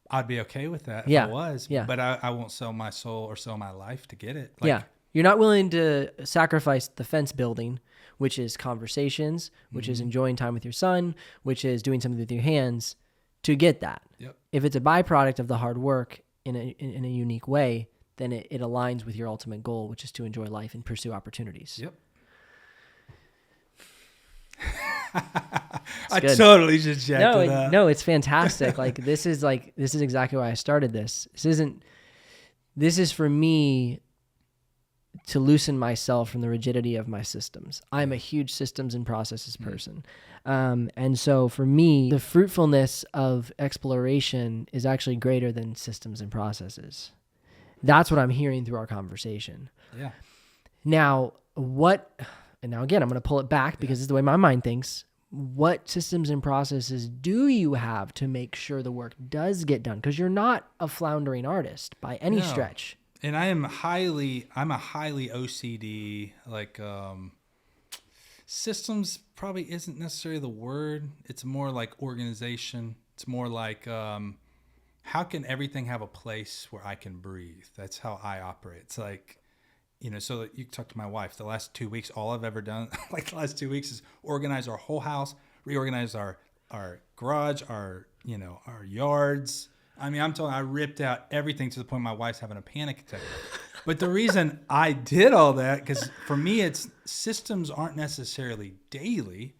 I'd be okay with that if Yeah. I was. Yeah. But I won't sell my soul or sell my life to get it. Like, yeah. You're not willing to sacrifice the fence building, which is conversations, which is enjoying time with your son, which is doing something with your hands to get that. Yep. If it's a byproduct of the hard work in a unique way, then it aligns with your ultimate goal, which is to enjoy life and pursue opportunities. Yep. I good. totally just jacked it up. No, it's fantastic. This is exactly why I started this. This is for me to loosen myself from the rigidity of my systems. I'm a huge systems and processes person. And so for me, the fruitfulness of exploration is actually greater than systems and processes. That's what I'm hearing through our conversation. Yeah. Now, again, I'm going to pull it back because this is the way my mind thinks. What systems and processes do you have to make sure the work does get done? Because you're not a floundering artist by any stretch. And I'm a highly OCD, like, systems probably isn't necessarily the word. It's more like organization. It's more like, how can everything have a place where I can breathe? That's how I operate. It's like, you know, so that you talk to my wife, the last 2 weeks, all I've ever done, like the last 2 weeks, is organize our whole house, reorganize our garage, our yards. I mean, I ripped out everything to the point my wife's having a panic attack. But the reason I did all that, because for me, it's systems aren't necessarily daily.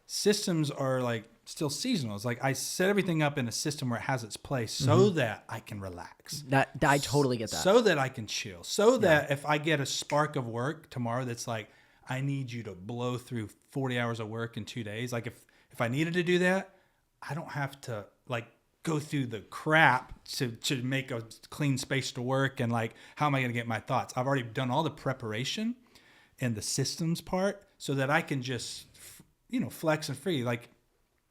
Systems are like still seasonal. It's like I set everything up in a system where it has its place so that I can relax. I totally get that. So that I can chill. So that if I get a spark of work tomorrow that's like, I need you to blow through 40 hours of work in 2 days. Like if I needed to do that, I don't have to like go through the crap to make a clean space to work. And like, how am I going to get my thoughts? I've already done all the preparation and the systems part so that I can just, flex and free. Like,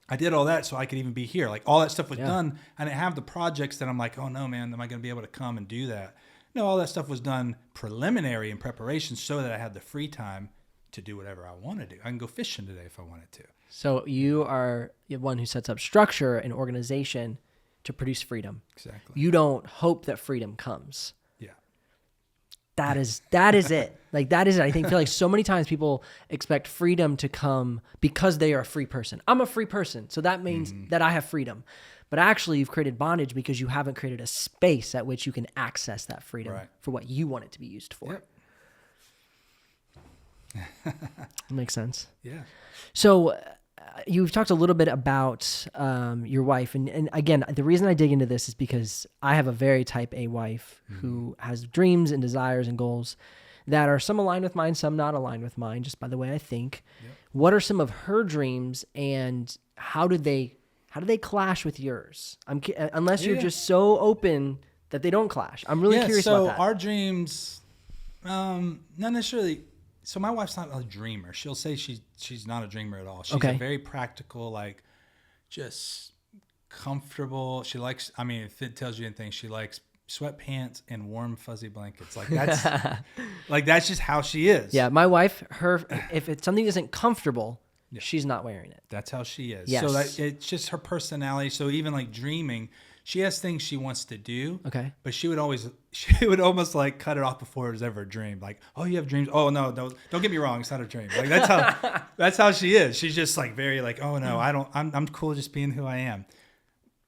I did all that so I could even be here. Like all that stuff was done. I didn't have the projects that I'm like, oh no, man, am I going to be able to come and do that? No, all that stuff was done preliminary in preparation so that I had the free time to do whatever I want to do. I can go fishing today if I wanted to. So you are the one who sets up structure and organization to produce freedom. Exactly. You don't hope that freedom comes. Yeah. That is it. Like that is it. I feel like so many times people expect freedom to come because they are a free person. I'm a free person, so that means that I have freedom. But actually, you've created bondage because you haven't created a space at which you can access that freedom for what you want it to be used for. Yep. Makes sense. Yeah. So you've talked a little bit about your wife. And again, the reason I dig into this is because I have a very type A wife who has dreams and desires and goals that are some aligned with mine, some not aligned with mine, just by the way I think. Yep. What are some of her dreams and how do they clash with yours? Unless you're just so open that they don't clash. I'm really curious about that. So our dreams, not necessarily. So my wife's not a dreamer. She'll say she's not a dreamer at all. She's a very practical, like just comfortable. She likes, if it tells you anything, she likes sweatpants and warm fuzzy blankets. Like that's that's just how she is. Yeah, my wife, if it's something isn't comfortable, Yeah. she's not wearing it. That's how she is. Yes. So that, it's just her personality. So even like dreaming, she has things she wants to do. Okay. But she would almost like cut it off before it was ever a dream. Like, oh, you have dreams? Oh no, don't get me wrong. It's not a dream. Like that's how she is. She's just like very like, oh no, I'm cool just being who I am.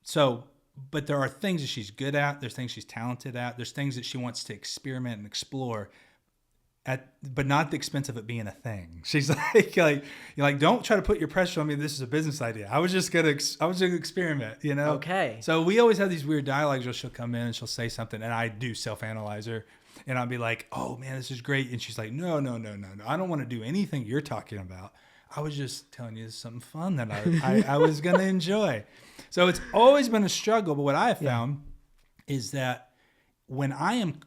So, but there are things that she's good at. There's things she's talented at. There's things that she wants to experiment and explore but not at the expense of it being a thing. She's like, you're like, don't try to put your pressure on me. This is a business idea. I was just gonna experiment, you know? Okay. So we always have these weird dialogues where she'll come in and she'll say something, and I do self-analyze her, and I'll be like, oh man, this is great. And she's like, no. I don't want to do anything you're talking about. I was just telling you something fun that I was going to enjoy. So it's always been a struggle. But what I have found is that when I am,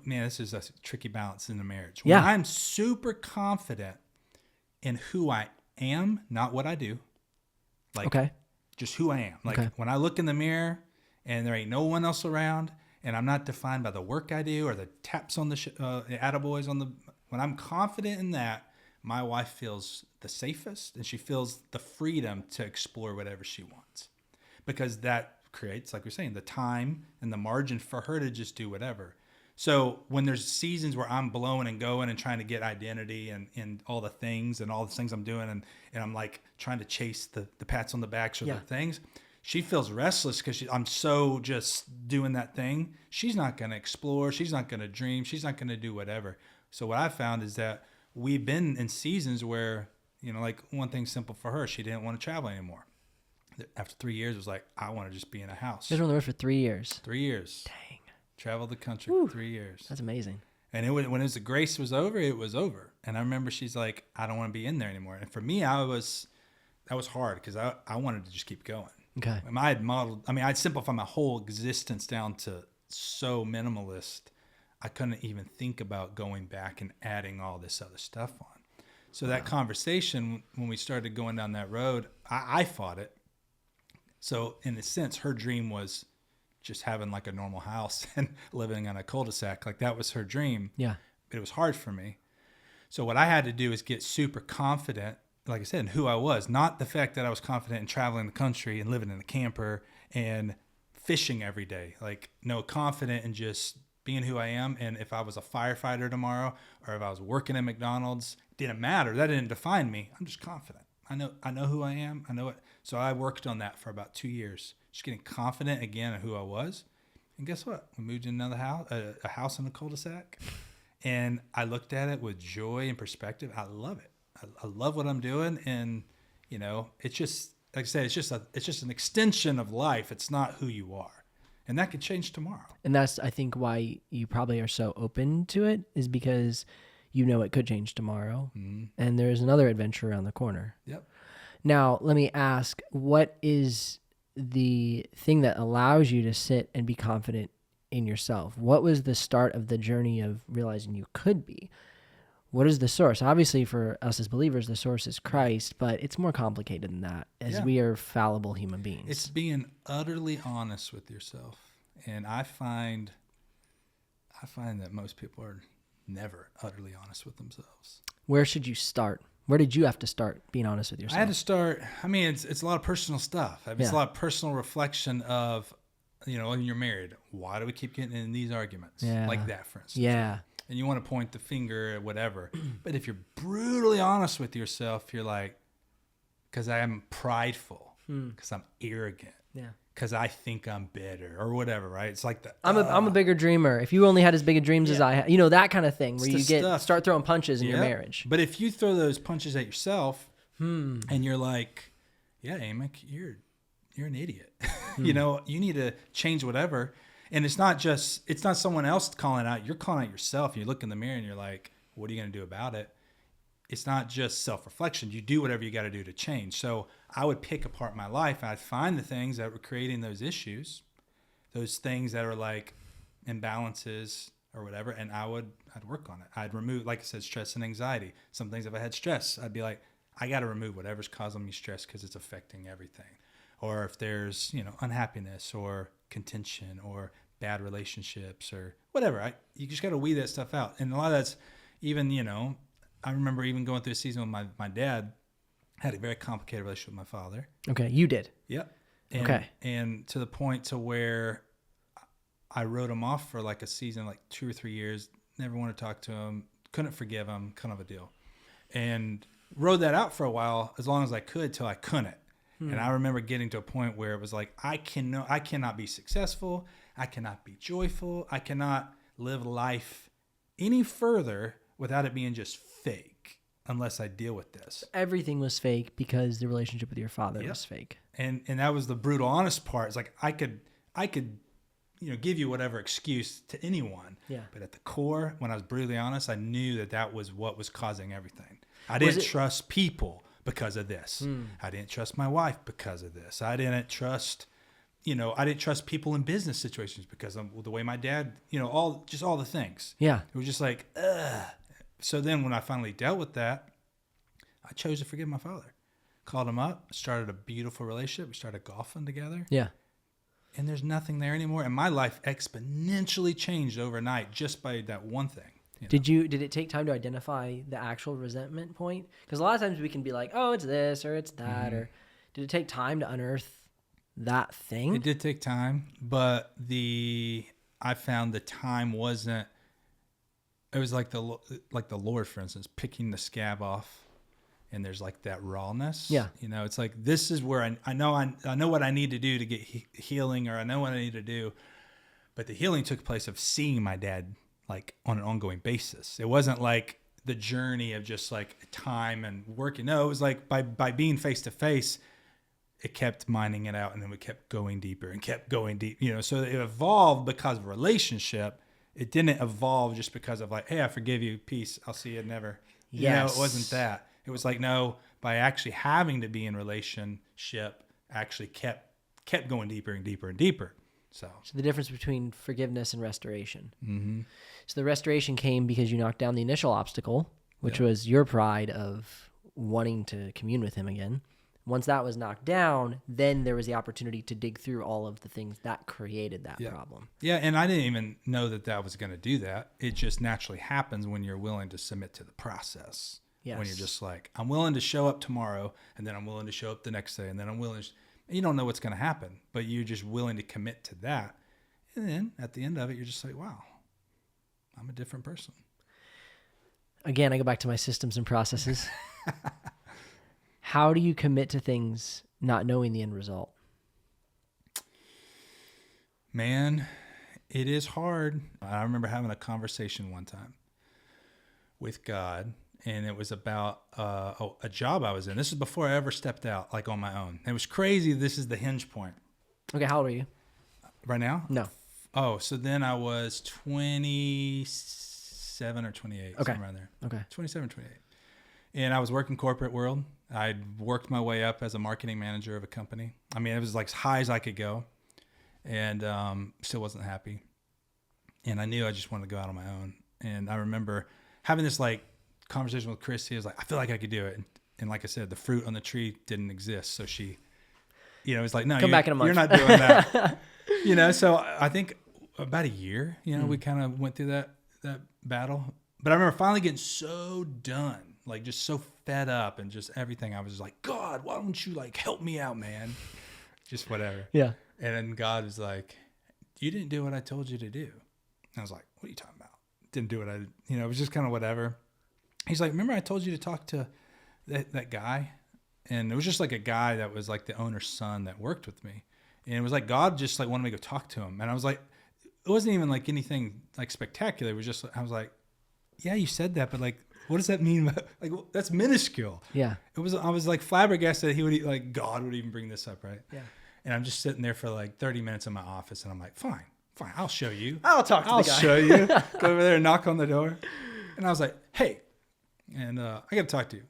man, this is a tricky balance in the marriage. When I'm super confident in who I am, not what I do, like just who I am. Like when I look in the mirror and there ain't no one else around, and I'm not defined by the work I do or the taps on the attaboys on the. When I'm confident in that, my wife feels the safest, and she feels the freedom to explore whatever she wants, because that creates, like we're saying, the time and the margin for her to just do whatever. So when there's seasons where I'm blowing and going and trying to get identity and all the things I'm doing, and I'm like trying to chase the pats on the backs or the things, she feels restless because I'm so just doing that thing. She's not going to explore. She's not going to dream. She's not going to do whatever. So what I found is that we've been in seasons where, you know, like one thing simple for her, she didn't want to travel anymore. After 3 years, it was like, I want to just be in a house. You were on the road for 3 years. 3 years. Dang. Traveled the country for 3 years. That's amazing. And when the grace was over, it was over. And I remember she's like, I don't want to be in there anymore. And for me, that was hard because I wanted to just keep going. Okay. I'd simplify my whole existence down to so minimalist. I couldn't even think about going back and adding all this other stuff on. So that conversation, when we started going down that road, I fought it. So in a sense, her dream was just having like a normal house and living on a cul-de-sac. Like that was her dream. Yeah. But it was hard for me. So what I had to do is get super confident, like I said, in who I was. Not the fact that I was confident in traveling the country and living in a camper and fishing every day. Like, no, confident in just being who I am. And if I was a firefighter tomorrow or if I was working at McDonald's, it didn't matter. That didn't define me. I'm just confident. I know who I am. I know it. So I worked on that for about 2 years, just getting confident again in who I was. And guess what? We moved to another house, a house in a cul-de-sac. And I looked at it with joy and perspective. I love it. I love what I'm doing. And, you know, it's just, like I said, it's just an extension of life. It's not who you are. And that could change tomorrow. And that's, I think, why you probably are so open to it, is because you know it could change tomorrow. Mm-hmm. And there's another adventure around the corner. Yep. Now, let me ask, what is the thing that allows you to sit and be confident in yourself? What was the start of the journey of realizing you could be? What is the source? Obviously, for us as believers, the source is Christ, but it's more complicated than that, as we are fallible human beings. It's being utterly honest with yourself. And I find that most people are never utterly honest with themselves. Where should you start? Where did you have to start being honest with yourself? I had to start, it's a lot of personal stuff. It's a lot of personal reflection of, you know, when you're married, why do we keep getting in these arguments? Yeah. Like that, for instance. Yeah. And you want to point the finger at whatever. But if you're brutally honest with yourself, you're like, because I am prideful, because I'm arrogant. Yeah. Because I think I'm better or whatever, right? It's like that. I'm a bigger dreamer. If you only had as big of dreams as I had, you know, that kind of thing, where you start throwing punches in your marriage. But if you throw those punches at yourself and you're like, yeah, Amick, you're an idiot. You know, you need to change whatever. And it's not someone else calling out. You're calling out yourself. You look in the mirror and you're like, what are you going to do about it? It's not just self-reflection. You do whatever you got to do to change. So I would pick apart my life. And I'd find the things that were creating those issues, those things that are like imbalances or whatever, and I'd work on it. I'd remove, like I said, stress and anxiety. Some things, if I had stress, I'd be like, I got to remove whatever's causing me stress because it's affecting everything. Or if there's, you know, unhappiness or contention or bad relationships or whatever, you just got to weed that stuff out. And a lot of that's even, you know, I remember even going through a season with my dad, had a very complicated relationship with my father. Okay, you did. Yep. And, Okay. And to the point to where I wrote him off for like a season, like 2 or 3 years. Never wanted to talk to him. Couldn't forgive him. Kind of a deal. And rode that out for a while, as long as I could, till I couldn't. And I remember getting to a point where it was like, I cannot be successful. I cannot be joyful. I cannot live life any further without it being just fake, unless I deal with this. Everything was fake because the relationship with your father was fake. And that was the brutal, honest part. It's like I could, give you whatever excuse to anyone. Yeah. But at the core, when I was brutally honest, I knew that was what was causing everything. I didn't trust people because of this. I didn't trust my wife because of this. I didn't trust people in business situations because of the way my dad, all the things. Yeah. It was just like, ugh. So then when I finally dealt with that, I chose to forgive my father. Called him up, started a beautiful relationship. We started golfing together. Yeah. And there's nothing there anymore. And my life exponentially changed overnight just by that one thing. Did it take time to identify the actual resentment point? Because a lot of times we can be like, oh, it's this or it's that. Or did it take time to unearth that thing? It did take time, but I found the time wasn't. It was like the Lord, for instance, picking the scab off, and there's like that rawness. Yeah. It's like, this is where I know what I need to do to get healing, or I know what I need to do, but the healing took place of seeing my dad like on an ongoing basis. It wasn't like the journey of just like time and working. No, it was like by being face to face, it kept mining it out, and then we kept going deeper and kept going deep. So it evolved because of relationship. It didn't evolve just because of like, hey, I forgive you, peace, I'll see you never. Yes. It wasn't that. It was like, no, by actually having to be in relationship, actually kept going deeper and deeper and deeper. So the difference between forgiveness and restoration. Mm-hmm. So the restoration came because you knocked down the initial obstacle, which was your pride of wanting to commune with him again. Once that was knocked down, then there was the opportunity to dig through all of the things that created that problem. Yeah, and I didn't even know that was going to do that. It just naturally happens when you're willing to submit to the process. Yes. When you're just like, I'm willing to show up tomorrow, and then I'm willing to show up the next day, and then I'm willing to... You don't know what's going to happen, but you're just willing to commit to that. And then at the end of it, you're just like, wow, I'm a different person. Again, I go back to my systems and processes. How do you commit to things not knowing the end result? Man, it is hard. I remember having a conversation one time with God, and it was about a job I was in. This is before I ever stepped out, like on my own. It was crazy. This is the hinge point. Okay, how old are you? Right now? No. Oh, so then I was 27 or 28, somewhere around there. Okay. 27, 28. And I was working corporate world. I'd worked my way up as a marketing manager of a company. I mean, it was like as high as I could go, and still wasn't happy. And I knew I just wanted to go out on my own. And I remember having this like conversation with Chrissy. I was like, I feel like I could do it. And like I said, the fruit on the tree didn't exist. So she, it's like, no, Come back in a month. You're not doing that. So I think about a year, we kind of went through that battle. But I remember finally getting so done, like just so fed up and just everything. I was just like, God, why don't you like help me out, man? Just whatever. Yeah. And then God was like, you didn't do what I told you to do. And I was like, what are you talking about? Didn't do what it was just kind of whatever. He's like, remember I told you to talk to that guy? And it was just like a guy that was like the owner's son that worked with me. And it was like God just like wanted me to go talk to him. And I was like, it wasn't even like anything like spectacular. It was just, I was like, yeah, you said that, but like, what does that mean? Like, that's minuscule. Yeah. I was like flabbergasted that he would like, God would even bring this up. Right. Yeah. And I'm just sitting there for like 30 minutes in my office, and I'm like, fine, I'll show you. I'll talk to the guy. I'll show you. Go over there and knock on the door. And I was like, hey, and I got to talk to you.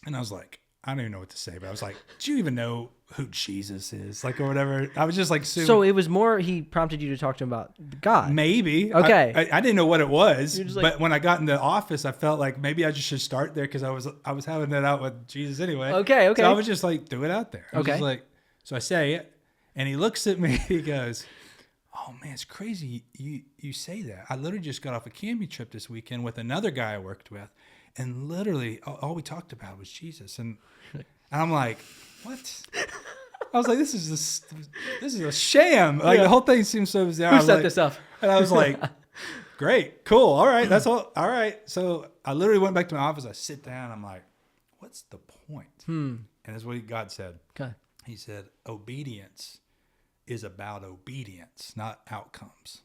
And I was like, I don't even know what to say, but I was like, do you even know who Jesus is? Like, or whatever. I was just like, so it was more, he prompted you to talk to him about God. Maybe. Okay. I didn't know what it was, like, but when I got in the office, I felt like maybe I just should start there because I was having it out with Jesus anyway. Okay. So I was just like, throw it out there. I was just like, so I say it, and he looks at me, he goes, oh man, it's crazy you say that. I literally just got off a camping trip this weekend with another guy I worked with, And literally all we talked about was Jesus. And I'm like, what? I was like, this is a sham. Like the whole thing seems so bizarre. Who set this up? And I was like, great, cool. All right. That's all. All right. So I literally went back to my office. I sit down. I'm like, what's the point? And that's what God said. Okay. He said, obedience is about obedience, not outcomes.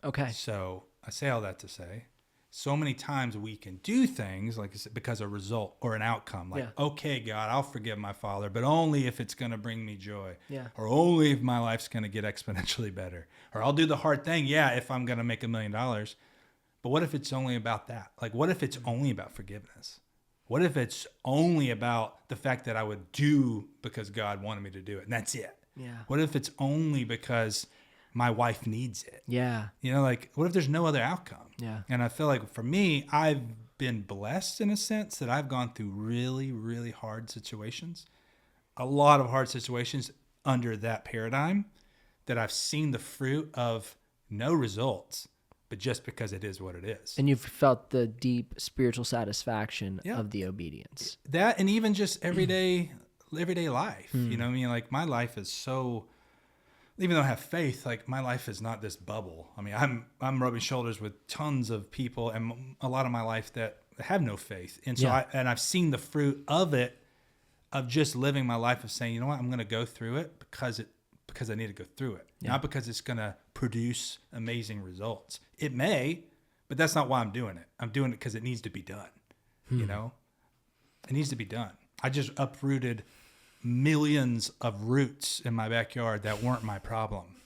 Okay. So I say all that to say, so many times we can do things like because of a result or an outcome. Like, okay, God, I'll forgive my father, but only if it's going to bring me joy. Yeah. Or only if my life's going to get exponentially better. Or I'll do the hard thing, if I'm going to make $1 million. But what if it's only about that? Like, what if it's only about forgiveness? What if it's only about the fact that I would do because God wanted me to do it, and that's it? Yeah. What if it's only because my wife needs it? Yeah. Like, what if there's no other outcome? Yeah. And I feel like for me, I've been blessed in a sense that I've gone through really, really hard situations, a lot of hard situations under that paradigm that I've seen the fruit of no results, but just because it is what it is. And you've felt the deep spiritual satisfaction of the obedience. That, and even just everyday life, you know what I mean? Like, my life is so, even though I have faith, like, my life is not this bubble. I mean, I'm rubbing shoulders with tons of people and a lot of my life that have no faith. And so I've seen the fruit of it, of just living my life of saying, you know what, I'm going to go through it because I need to go through it, not because it's going to produce amazing results. It may, but that's not why I'm doing it. I'm doing it because it needs to be done. You know, it needs to be done. I just uprooted millions of roots in my backyard that weren't my problem.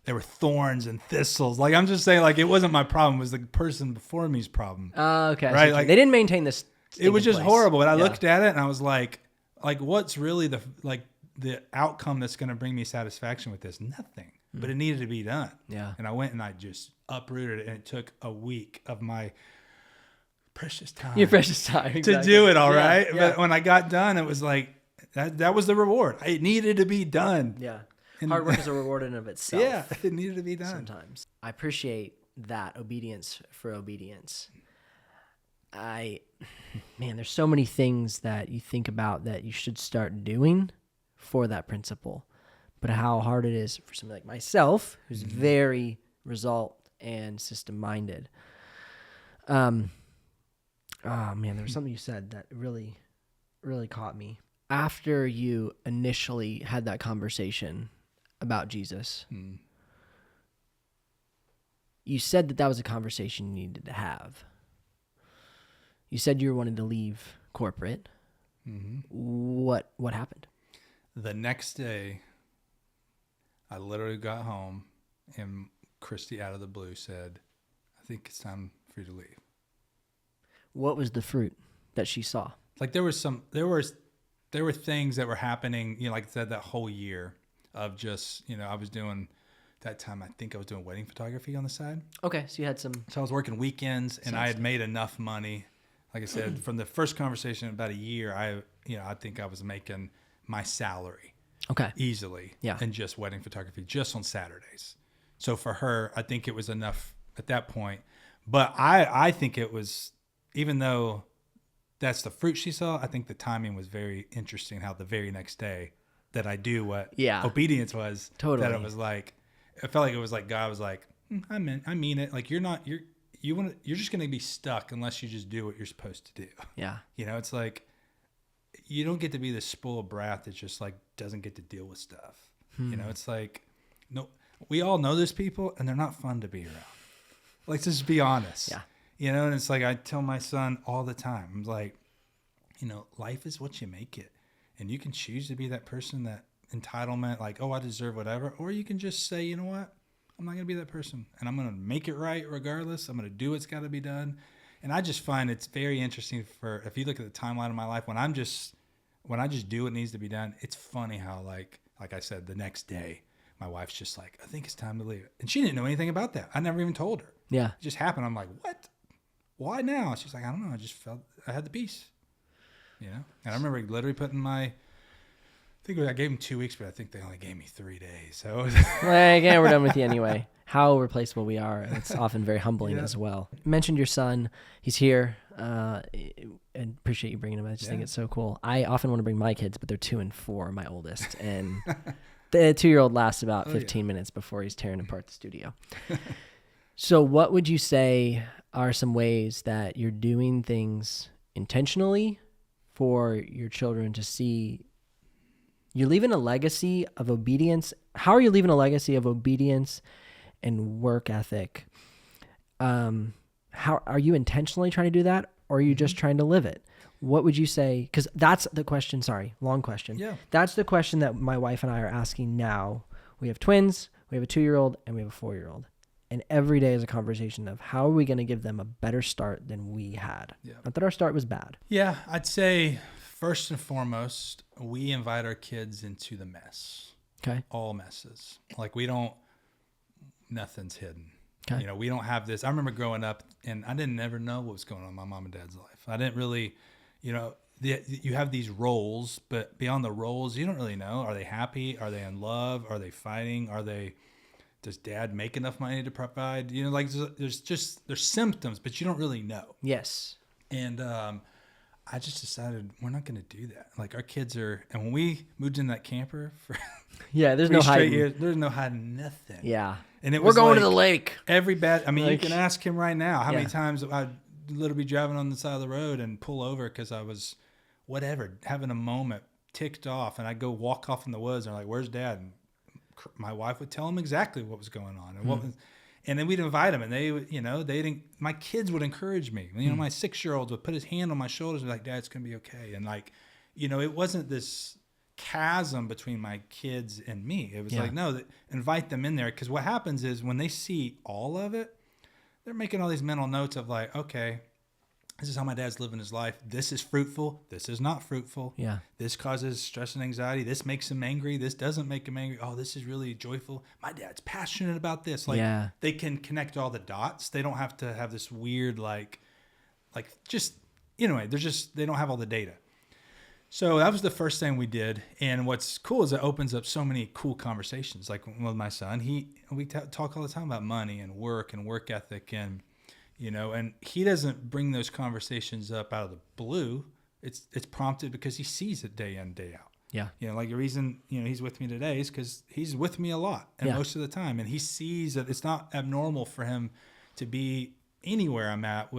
There were thorns and thistles. Like, I'm just saying, like, it wasn't my problem. It was the person before me's problem. Okay. Right? So like, they didn't maintain this. It was just place. horrible. And I looked at it and I was like, what's really the outcome that's going to bring me satisfaction with this? Nothing. But it needed to be done. Yeah. And I went and I just uprooted it, and it took a week of my precious time. Your precious time. Exactly. To do it, all right? Yeah. But when I got done, it was like, that was the reward. It needed to be done. Yeah. Hard work is a reward in of itself. Yeah, it needed to be done. Sometimes. I appreciate that obedience for obedience. There's so many things that you think about that you should start doing for that principle. But how hard it is for somebody like myself, who's very result and system-minded. There was something you said that really, really caught me. After you initially had that conversation about Jesus, you said that was a conversation you needed to have. You said you were wanting to leave corporate. What happened? The next day, I literally got home, and Christy, out of the blue, said, I think it's time for you to leave. What was the fruit that she saw? Like, there were things that were happening, like I said, that whole year of just, I was doing, that time, I think I was doing wedding photography on the side. Okay, so you had some. So I was working weekends, and I had made enough money. Like I said, from the first conversation, about a year, I think I was making my salary. Okay. Easily. Yeah. And just wedding photography, just on Saturdays. So for her, I think it was enough at that point. But I think it was, even though that's the fruit she saw, I think the timing was very interesting, how the very next day that I do what obedience was. Totally. That it was like, I felt like it was like God was like, I mean it. Like, you're just going to be stuck unless you just do what you're supposed to do. Yeah. It's like, you don't get to be this spoiled brat that just like doesn't get to deal with stuff. It's like, no, we all know those people, and they're not fun to be around. Like, just be honest. Yeah. And it's like, I tell my son all the time, I'm like, life is what you make it. And you can choose to be that person, that entitlement, like, oh, I deserve whatever. Or you can just say, you know what? I'm not going to be that person, and I'm going to make it right regardless. I'm going to do what's got to be done. And I just find it's very interesting if you look at the timeline of my life, when I just do what needs to be done, it's funny how, like I said, the next day, my wife's just like, I think it's time to leave. And she didn't know anything about that. I never even told her. Yeah. It just happened. I'm like, what? Why now? She's like, I don't know. I just felt I had the peace. And I remember literally putting my think I gave them 2 weeks, but I think they only gave me 3 days. So again, we're done with you anyway. How replaceable we are. And it's often very humbling as well. You mentioned your son. He's here. And appreciate you bringing him. I just think it's so cool. I often want to bring my kids, but they're 2 and 4, my oldest. And the 2-year-old lasts about 15 minutes before he's tearing apart the studio. So what would you say are some ways that you're doing things intentionally for your children to see you're leaving a legacy of obedience? How are you leaving a legacy of obedience and work ethic? How are you intentionally trying to do that, or are you just trying to live it? What would you say? Because that's the question. Sorry, long question. Yeah, that's the question that my wife and I are asking now. We have twins, we have a 2-year-old, and we have a 4-year-old. And every day is a conversation of how are we going to give them a better start than we had? Yeah. Not that our start was bad. Yeah, I'd say first and foremost, we invite our kids into the mess. Okay. All messes. Like nothing's hidden. Okay. You know, we don't have this. I remember growing up and I didn't ever know what was going on in my mom and dad's life. I didn't really, you have these roles, but beyond the roles, you don't really know. Are they happy? Are they in love? Are they fighting? Does dad make enough money to provide? You know, like there's symptoms, but you don't really know. Yes. And I just decided we're not going to do that. Like our kids and when we moved in that camper for there's no hiding. Years, there's no hiding nothing. Yeah. And we're going to the lake. You can ask him right now how many times I'd literally be driving on the side of the road and pull over because I was having a moment, ticked off, and I'd go walk off in the woods and I'm like, where's dad? And my wife would tell him exactly what was going on and then we'd invite them, and they would, my kids would encourage me. My 6-year-old would put his hand on my shoulders and be like, Dad, it's going to be okay. And it wasn't this chasm between my kids and me. It was like, no, invite them in there. Because what happens is when they see all of it, they're making all these mental notes of like, okay, this is how my dad's living his life. This is fruitful. This is not fruitful. Yeah. This causes stress and anxiety. This makes him angry. This doesn't make him angry. Oh, this is really joyful. My dad's passionate about this. They can connect all the dots. They don't have to have this weird they don't have all the data. So that was the first thing we did. And what's cool is it opens up so many cool conversations. Like with my son, we talk all the time about money and work ethic and he doesn't bring those conversations up out of the blue. It's prompted because he sees it day in, day out. Yeah. Like the reason, he's with me today is because he's with me a lot and most of the time. And he sees that it's not abnormal for him to be anywhere I'm at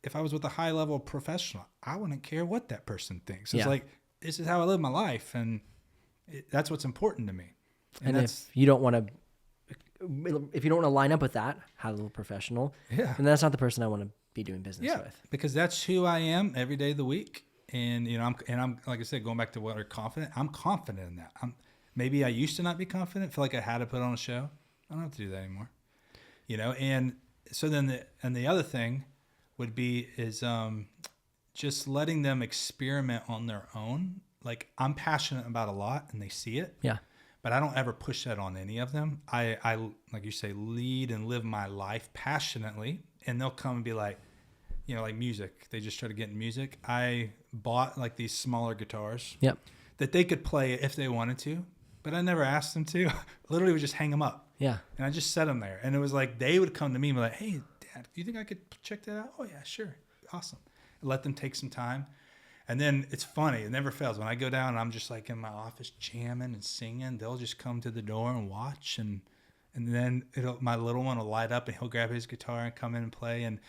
if I was with a high level professional, I wouldn't care what that person thinks. It's like, this is how I live my life. And that's what's important to me. And if you don't want to line up with that high level professional, then that's not the person I want to be doing business with. Because that's who I am every day of the week. And I'm like I said, going back to what are confident, I'm confident in that. Maybe I used to not be confident, feel like I had to put on a show. I don't have to do that anymore. And so then the other thing would be is just letting them experiment on their own. Like I'm passionate about a lot and they see it. Yeah. But I don't ever push that on any of them. I like you say, lead and live my life passionately. And they'll come and be like, like music. They just try to get in music. I bought like these smaller guitars that they could play if they wanted to, but I never asked them to. Literally would just hang them up. Yeah. And I just set them there. And it was like, they would come to me and be like, hey, Dad, do you think I could check that out? Oh yeah, sure. Awesome. Let them take some time. And then it's funny. It never fails. When I go down and I'm just like in my office jamming and singing, they'll just come to the door and watch. And then my little one will light up and he'll grab his guitar and come in and play. And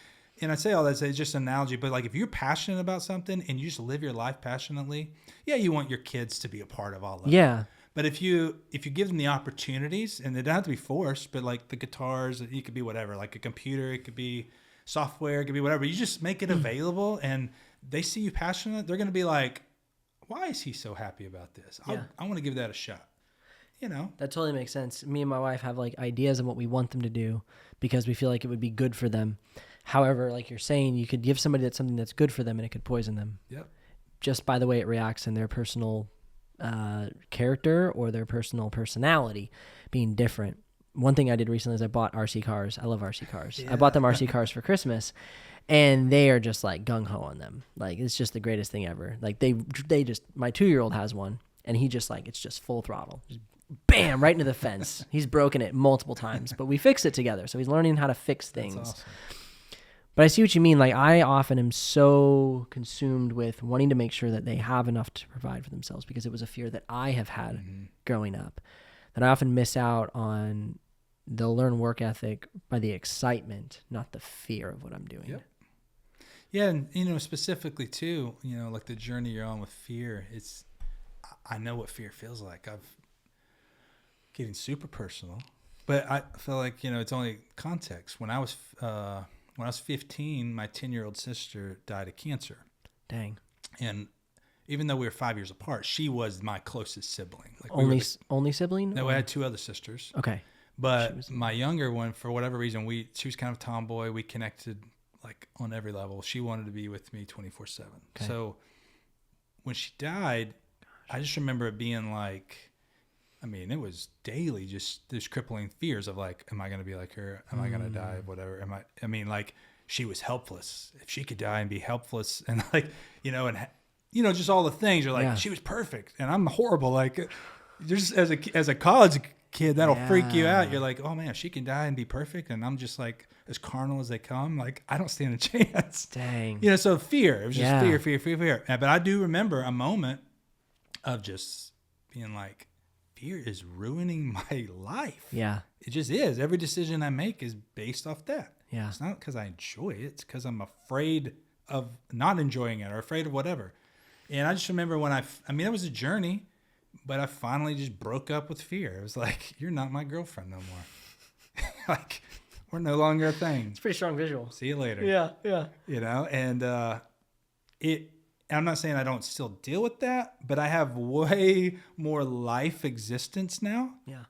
I say all that, it's just an analogy. But like if you're passionate about something and you just live your life passionately, you want your kids to be a part of all of it. Yeah. But if you give them the opportunities, and they don't have to be forced, but like the guitars, it could be whatever, like a computer, it could be software, it could be whatever. You just make it available and they see you passionate. They're going to be like, why is he so happy about this? I want to give that a shot. That totally makes sense. Me and my wife have like ideas on what we want them to do because we feel like it would be good for them. However, like you're saying, you could give somebody something that's good for them and it could poison them. Yep. Just by the way it reacts in their personal character or their personal personality being different. One thing I did recently is I bought RC cars. I love RC cars. Yeah. I bought them RC cars for Christmas, and they are just like gung ho on them. Like it's just the greatest thing ever. Like they just, my 2-year-old has one, And he just like, it's just full throttle. Just bam, right into the fence. He's broken it multiple times, but we fixed it together. So he's learning how to fix things. That's awesome. But I see what you mean. Like, I often am so consumed with wanting to make sure that they have enough to provide for themselves, because it was a fear that I have had growing up, that I often miss out on the learn work ethic by the excitement, not the fear of what I'm doing. Yep. Yeah. And, you know, specifically too, you know, like the journey you're on with fear, I know what fear feels like. Getting super personal, but I feel like, you know, it's only context. When I was 15, my 10-year-old sister died of cancer. Dang. And even though we were 5 years apart, she was my closest sibling. Like only sibling? No, I had two other sisters. Okay. But my younger one, for whatever reason, she was kind of a tomboy. We connected like on every level. She wanted to be with me 24/7. Okay. So when she died, I just remember it being like, I mean, it was daily, just this crippling fears of like, am I going to be like her? Am I going to die? Whatever. I mean, like, she was helpless. If she could die and be helpless, and like, you know, and you know, just all the things. You're like, she was perfect, and I'm horrible. Like, just as a college kid, that'll freak you out. You're like, oh man, if she can die and be perfect, and I'm just like as carnal as they come, like, I don't stand a chance. Dang. You know, so fear. It was just fear. But I do remember a moment of just being like, fear is ruining my life. Yeah. It just is. Every decision I make is based off that. Yeah. It's not because I enjoy it. It's because I'm afraid of not enjoying it or afraid of whatever. And I just remember when I mean, it was a journey, but I finally just broke up with fear. It was like, you're not my girlfriend no more. Like, we're no longer a thing. It's a pretty strong visual. See you later. Yeah. Yeah. You know, and I'm not saying I don't still deal with that, but I have way more life existence now. Yeah.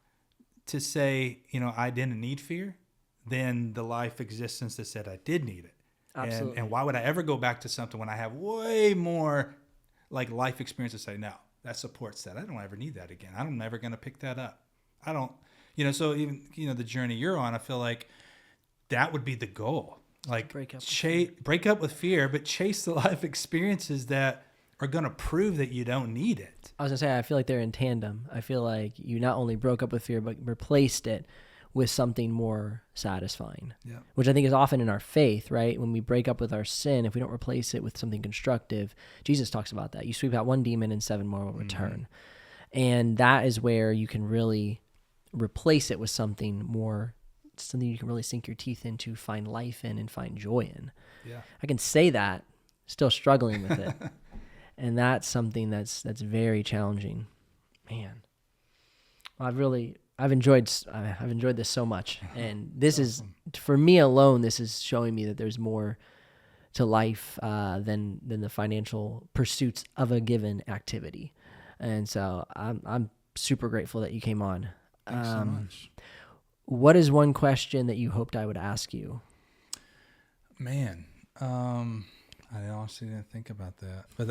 To say, you know, I didn't need fear than the life existence that said I did need it. Absolutely. And why would I ever go back to something when I have way more like life experience to say, no, that supports that. I don't ever need that again. I'm never going to pick that up. I don't, you know, so even, you know, the journey you're on, I feel like that would be the goal. Like break up with fear, but chase the life experiences that are going to prove that you don't need it. I was going to say, I feel like they're in tandem. I feel like you not only broke up with fear, but replaced it with something more satisfying, which I think is often in our faith, right? When we break up with our sin, if we don't replace it with something constructive, Jesus talks about that. You sweep out one demon and 7 more will return. And that is where you can really replace it with something more, something you can really sink your teeth into, find life in, and find joy in. Yeah. I can say that, still struggling with it. And that's something that's very challenging. Man, I've enjoyed this so much. And this is, for me alone, this is showing me that there's more to life than the financial pursuits of a given activity. And so I'm super grateful that you came on. Thanks so much. What is one question that you hoped I would ask you? Man, I honestly didn't think about that, but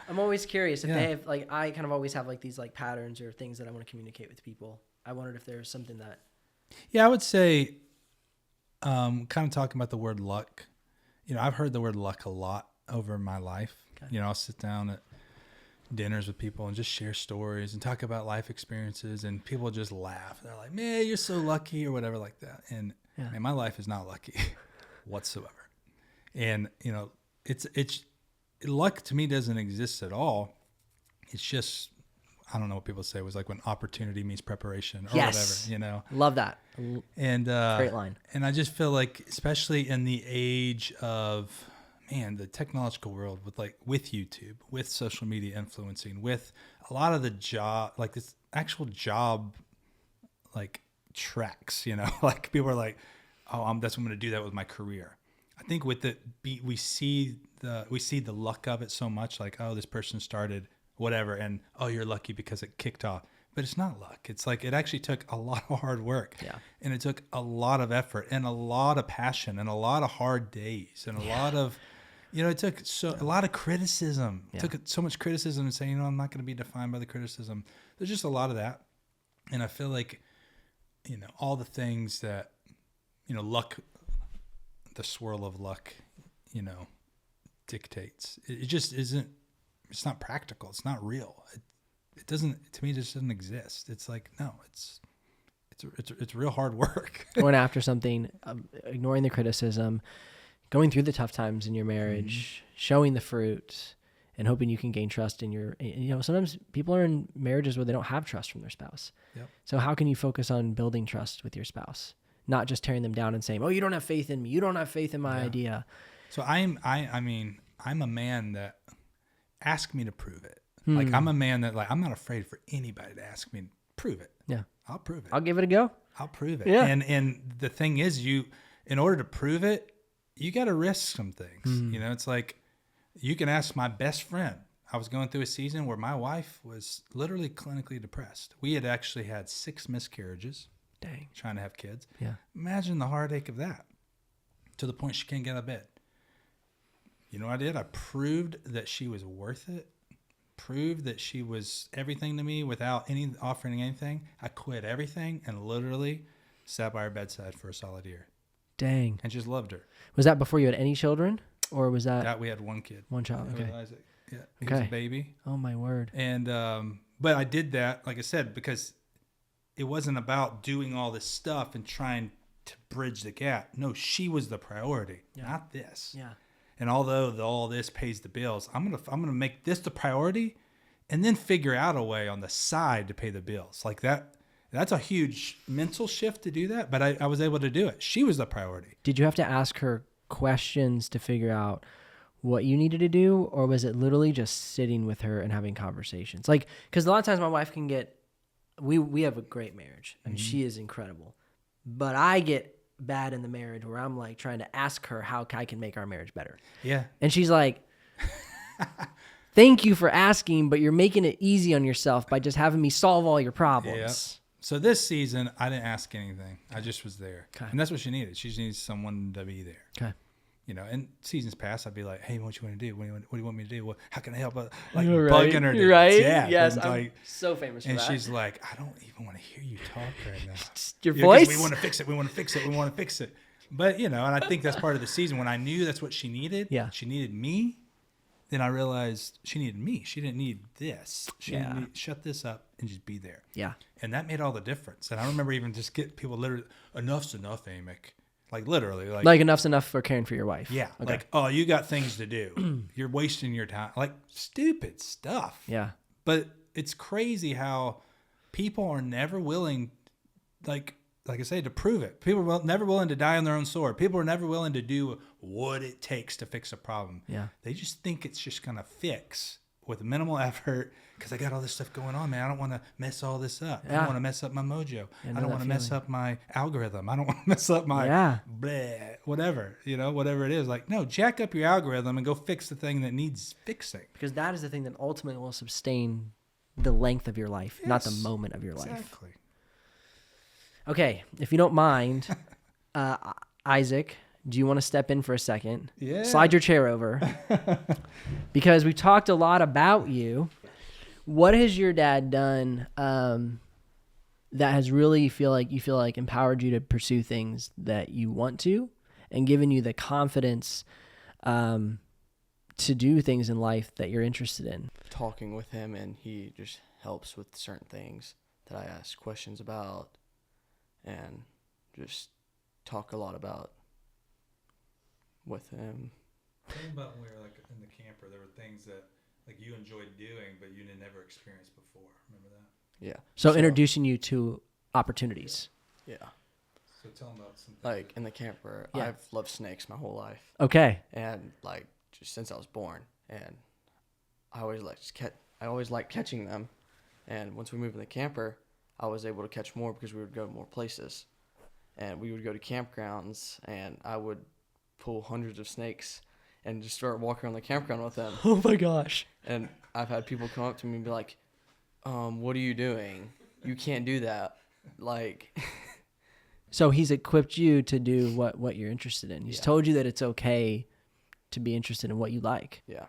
I'm always curious if they have, like, I kind of always have like these like patterns or things that I want to communicate with people. I wondered if there's something that. Yeah, I would say, kind of talking about the word luck. You know, I've heard the word luck a lot over my life. Okay. You know, I'll sit down at dinners with people and just share stories and talk about life experiences, and people just laugh. They're like, man, you're so lucky or whatever like that. And man, my life is not lucky whatsoever. And, you know, it's luck to me doesn't exist at all. It's just, I don't know what people say. It was like when opportunity meets preparation or whatever, you know. Love that. And great line. And I just feel like, especially in the age of, man, the technological world with YouTube, with social media influencing, with a lot of the job, like this actual job, like tracks, you know, like people are like, oh, I'm going to do that with my career. I think with we see the luck of it so much, like, oh, this person started whatever, and oh, you're lucky because it kicked off. But it's not luck. It's like it actually took a lot of hard work, and it took a lot of effort and a lot of passion and a lot of hard days and a lot of, you know, it took a lot of criticism. It took so much criticism and saying, you know, I'm not going to be defined by the criticism. There's just a lot of that, and I feel like, you know, all the things that, you know, luck. The swirl of luck, you know, dictates. It just isn't it's not practical. It's not real. It doesn't, to me, it just doesn't exist. It's like, no, it's real hard work. Going after something, ignoring the criticism, going through the tough times in your marriage, showing the fruit, and hoping you can gain trust in your, sometimes people are in marriages where they don't have trust from their spouse. Yep. So how can you focus on building trust with your spouse? Not just tearing them down and saying, oh, you don't have faith in me. You don't have faith in my idea. So I'm a man that ask me to prove it. Like I'm a man that I'm not afraid for anybody to ask me to prove it. Yeah. I'll prove it. I'll give it a go. I'll prove it. Yeah. And the thing is, in order to prove it, you got to risk some things. It's like, you can ask my best friend. I was going through a season where my wife was literally clinically depressed. We had actually had 6 miscarriages. Dang. Trying to have kids. Yeah. Imagine the heartache of that, to the point she can't get out of bed. You know what I did? I proved that she was worth it. Proved that she was everything to me without offering anything. I quit everything and literally sat by her bedside for a solid year. Dang. And just loved her. Was that before you had any children, or was that we had one kid. one child? Okay. Isaac. Yeah. He was a baby. Oh my word. And but I did that, like I said, because it wasn't about doing all this stuff and trying to bridge the gap. No, she was the priority, not this. Yeah. And although all this pays the bills, I'm gonna make this the priority, and then figure out a way on the side to pay the bills. Like that. That's a huge mental shift to do that, but I was able to do it. She was the priority. Did you have to ask her questions to figure out what you needed to do, or was it literally just sitting with her and having conversations? Like, because a lot of times my wife can get, we have a great marriage, and she is incredible, but I get bad in the marriage where I'm like trying to ask her how I can make our marriage better. Yeah. And she's like, thank you for asking, but you're making it easy on yourself by just having me solve all your problems. Yeah. So this season, I didn't ask anything. I just was there. Okay. And that's what she needed. She just needs someone to be there. Okay. And seasons past, I'd be like, hey, what you want to do? What do you want me to do? How can I help? Like You're right. bugging her to You're right. death. Yes, And I'm so famous for and that. she's like, I don't even want to hear you talk right now. Your voice? We want to fix it. We want to fix it. We want to fix it. But, and I think that's part of the season. When I knew that's what she needed, she needed me, then I realized she needed me. She didn't need this. She didn't shut this up and just be there. Yeah. And that made all the difference. And I remember even just get people literally, enough's enough, Amick. Like literally. Like enough's enough for caring for your wife. Yeah. Okay. Like, oh, you got things to do. You're wasting your time. Like stupid stuff. Yeah. But it's crazy how people are never willing, like I say, to prove it. People are never willing to die on their own sword. People are never willing to do what it takes to fix a problem. Yeah. They just think it's just going to fix with minimal effort because I got all this stuff going on, man. I don't want to mess all this up. I don't want to mess up my mojo. I don't want to mess up my algorithm. I don't want to mess up my bleh, whatever, whatever it is. Like, no, jack up your algorithm and go fix the thing that needs fixing. Because that is the thing that ultimately will sustain the length of your life, not the moment of your life. Exactly. Okay, if you don't mind, Isaac, do you want to step in for a second? Yeah. Slide your chair over. Because we talked a lot about you. What has your dad done that has really you feel like empowered you to pursue things that you want to and given you the confidence to do things in life that you're interested in? Talking with him, and he just helps with certain things that I ask questions about and just talk a lot about with him. Tell me about when we were in the camper, there were things that you enjoyed doing, but you never experienced before. Remember that? Yeah. So introducing you to opportunities. Yeah. So tell them about something. In the camper, I've loved snakes my whole life. Okay. And just since I was born, and I always liked catching them. And once we moved in the camper, I was able to catch more because we would go to more places. And we would go to campgrounds, and I would pull hundreds of snakes and just start walking around the campground with them. Oh my gosh. And I've had people come up to me and be like, what are you doing? You can't do that. So he's equipped you to do what you're interested in. He's told you that it's okay to be interested in what you like. Yeah.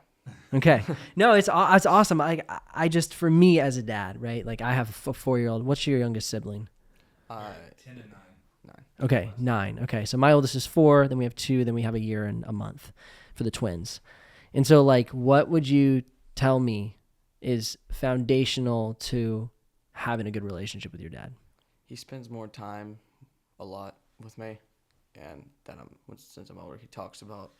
Okay. No, it's awesome. I just, for me as a dad, right? I have a 4-year-old. What's your youngest sibling? 10 and 9. 9. Okay, 9. Okay, so my oldest is 4. Then we have 2. Then we have a year and a month for the twins. And so, what would you tell me is foundational to having a good relationship with your dad? He spends more time a lot with me, and since I'm older, he talks about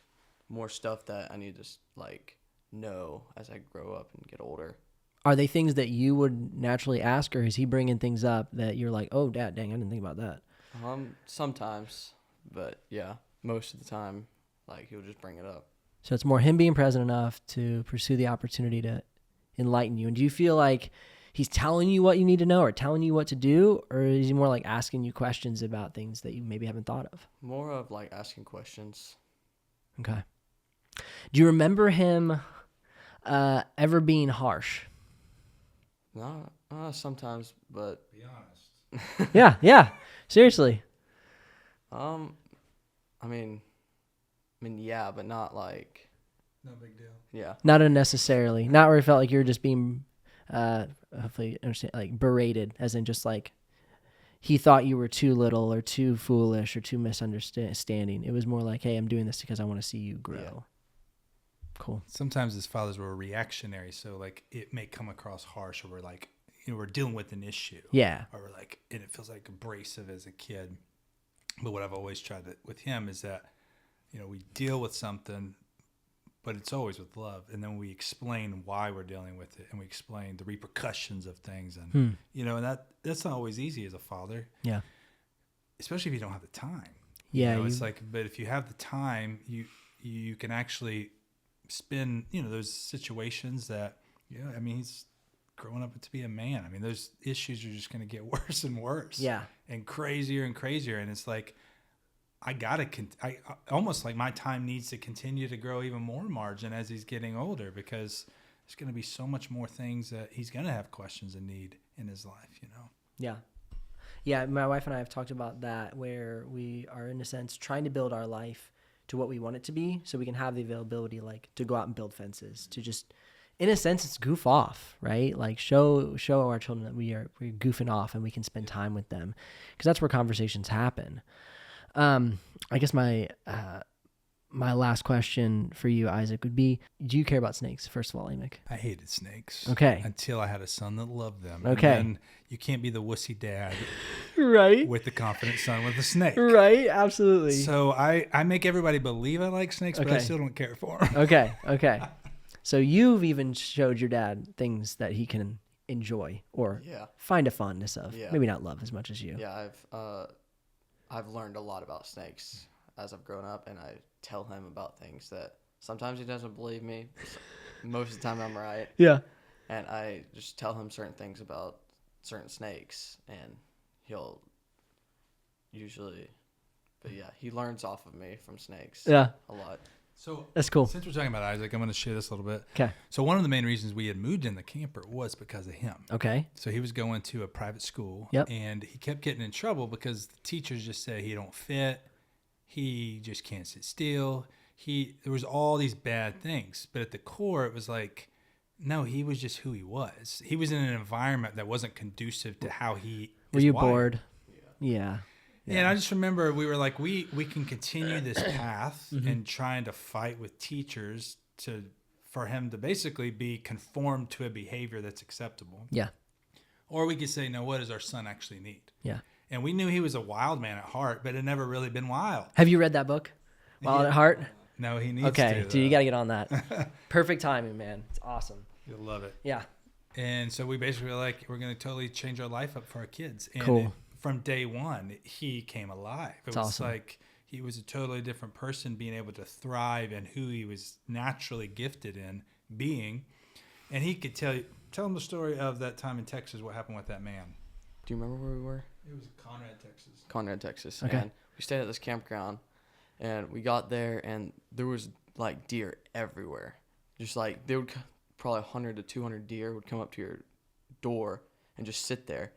more stuff that I need to like know as I grow up and get older. Are they things that you would naturally ask, or is he bringing things up that you're like, oh, Dad, dang, I didn't think about that? Sometimes, but yeah, most of the time, like he'll just bring it up. So it's more him being present enough to pursue the opportunity to enlighten you. And do you feel like he's telling you what you need to know or telling you what to do, or is he more like asking you questions about things that you maybe haven't thought of? More of like asking questions. Okay. Do you remember him ever being harsh? No, sometimes, but Be honest. Yeah. Seriously. I mean, yeah, but not like. No big deal. Yeah. Not unnecessarily. Not where it felt like you were just being, hopefully, understand, like berated, as in just like he thought you were too little or too foolish or too misunderstanding. It was more like, hey, I'm doing this because I want to see you grow. Yeah. Cool. Sometimes his fathers were reactionary, so like it may come across harsh, or we're like, we're dealing with an issue. Yeah. Or we're like, and it feels like abrasive as a kid. But what I've always tried with him is that, we deal with something, but it's always with love. And then we explain why we're dealing with it, and we explain the repercussions of things. And, and that's not always easy as a father. Yeah. Especially if you don't have the time. Yeah. It's like, but if you have the time, you can actually spend, those situations that, he's growing up to be a man. Those issues are just going to get worse and worse. Yeah. And crazier and crazier. And it's like, I almost like my time needs to continue to grow even more margin as he's getting older, because there's going to be so much more things that he's going to have questions and need in his life, Yeah. Yeah. My wife and I have talked about that, where we are, in a sense, trying to build our life to what we want it to be, so we can have the availability, like to go out and build fences, to just, in a sense, it's goof off, right? Like show our children that we're goofing off and we can spend time with them, because that's where conversations happen. I guess my last question for you, Isaac, would be, do you care about snakes, first of all, Amick? I hated snakes. Okay. Until I had a son that loved them. Okay. And you can't be the wussy dad Right. with the confident son with a snake. Right. Absolutely. So I make everybody believe I like snakes, but I still don't care for them. Okay. So you've even showed your dad things that he can enjoy or find a fondness of. Yeah. Maybe not love as much as you. Yeah, I've learned a lot about snakes as I've grown up, and I tell him about things that sometimes he doesn't believe me. Most of the time I'm right. Yeah. And I just tell him certain things about certain snakes, and he'll usually, but yeah, he learns off of me from snakes. Yeah. A lot. So that's cool. Since we're talking about Isaac, I'm going to share this a little bit. Okay. So one of the main reasons we had moved in the camper was because of him. Okay. So he was going to a private school. Yep. And he kept getting in trouble because the teachers just said he don't fit. He just can't sit still. There was all these bad things. But at the core, it was like, no, he was just who he was. He was in an environment that wasn't conducive to how he Were you bored? Yeah. Yeah, and I just remember we were like, we can continue this path and trying to fight with teachers for him to basically be conformed to a behavior that's acceptable. Yeah. Or we could say, no, what does our son actually need? Yeah. And we knew he was a wild man at heart, but had never really been wild. Have you read that book, Wild at Heart? No, he needs to. Okay, so you got to get on that. Perfect timing, man. It's awesome. You'll love it. Yeah. And so we basically were like, we're going to totally change our life up for our kids. And cool. From day one, he came alive. It was awesome. Like he was a totally different person, being able to thrive in who he was naturally gifted in being. And he could tell him the story of that time in Texas, what happened with that man. Do you remember where we were? It was Conrad, Texas. Okay. And we stayed at this campground, and we got there, and there was like deer everywhere. Just like they would probably 100 to 200 deer would come up to your door and just sit there.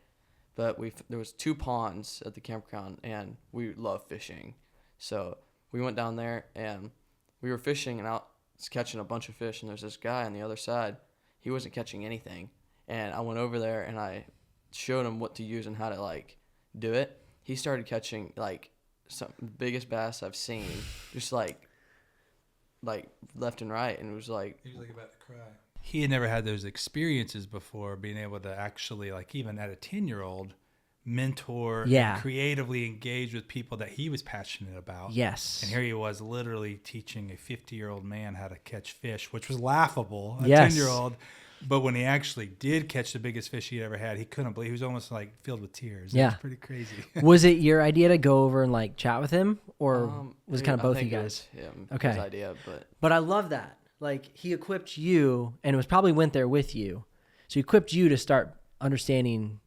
But there was 2 ponds at the campground, and we love fishing. So we went down there, and we were fishing, and I was catching a bunch of fish, and there's this guy on the other side. He wasn't catching anything. And I went over there, and I showed him what to use and how to, like, do it. He started catching, like, some biggest bass I've seen, just, like left and right, and it was like... He was, like, about to cry. he had never had those experiences before, being able to actually, like, even at a 10-year-old, mentor and creatively engage with people that he was passionate about. Yes. And here he was literally teaching a 50-year-old man how to catch fish, which was laughable, a 10-year-old. But when he actually did catch the biggest fish he ever had, he couldn't believe. He was almost like filled with tears. Yeah. It was pretty crazy. Was it your idea to go over and like chat with him, or was it kind of both of you guys? His idea, but I love that. Like, he equipped you, and it was probably went there with you. So he equipped you to start understanding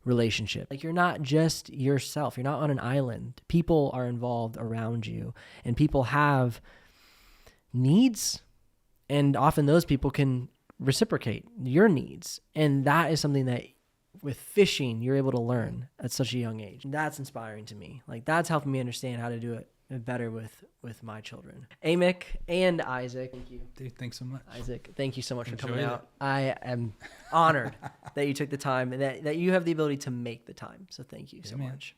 relationship. Like, you're not just yourself. You're not on an island. People are involved around you, and people have needs, and often those people can reciprocate your needs. And that is something that with fishing you're able to learn at such a young age. That's inspiring to me. Like, that's helping me understand how to do it better with my children. Amick and Isaac, thank you. Dude, thanks so much. Isaac, thank you so much for coming out. I am honored that you took the time and that you have the ability to make the time. So thank you so much.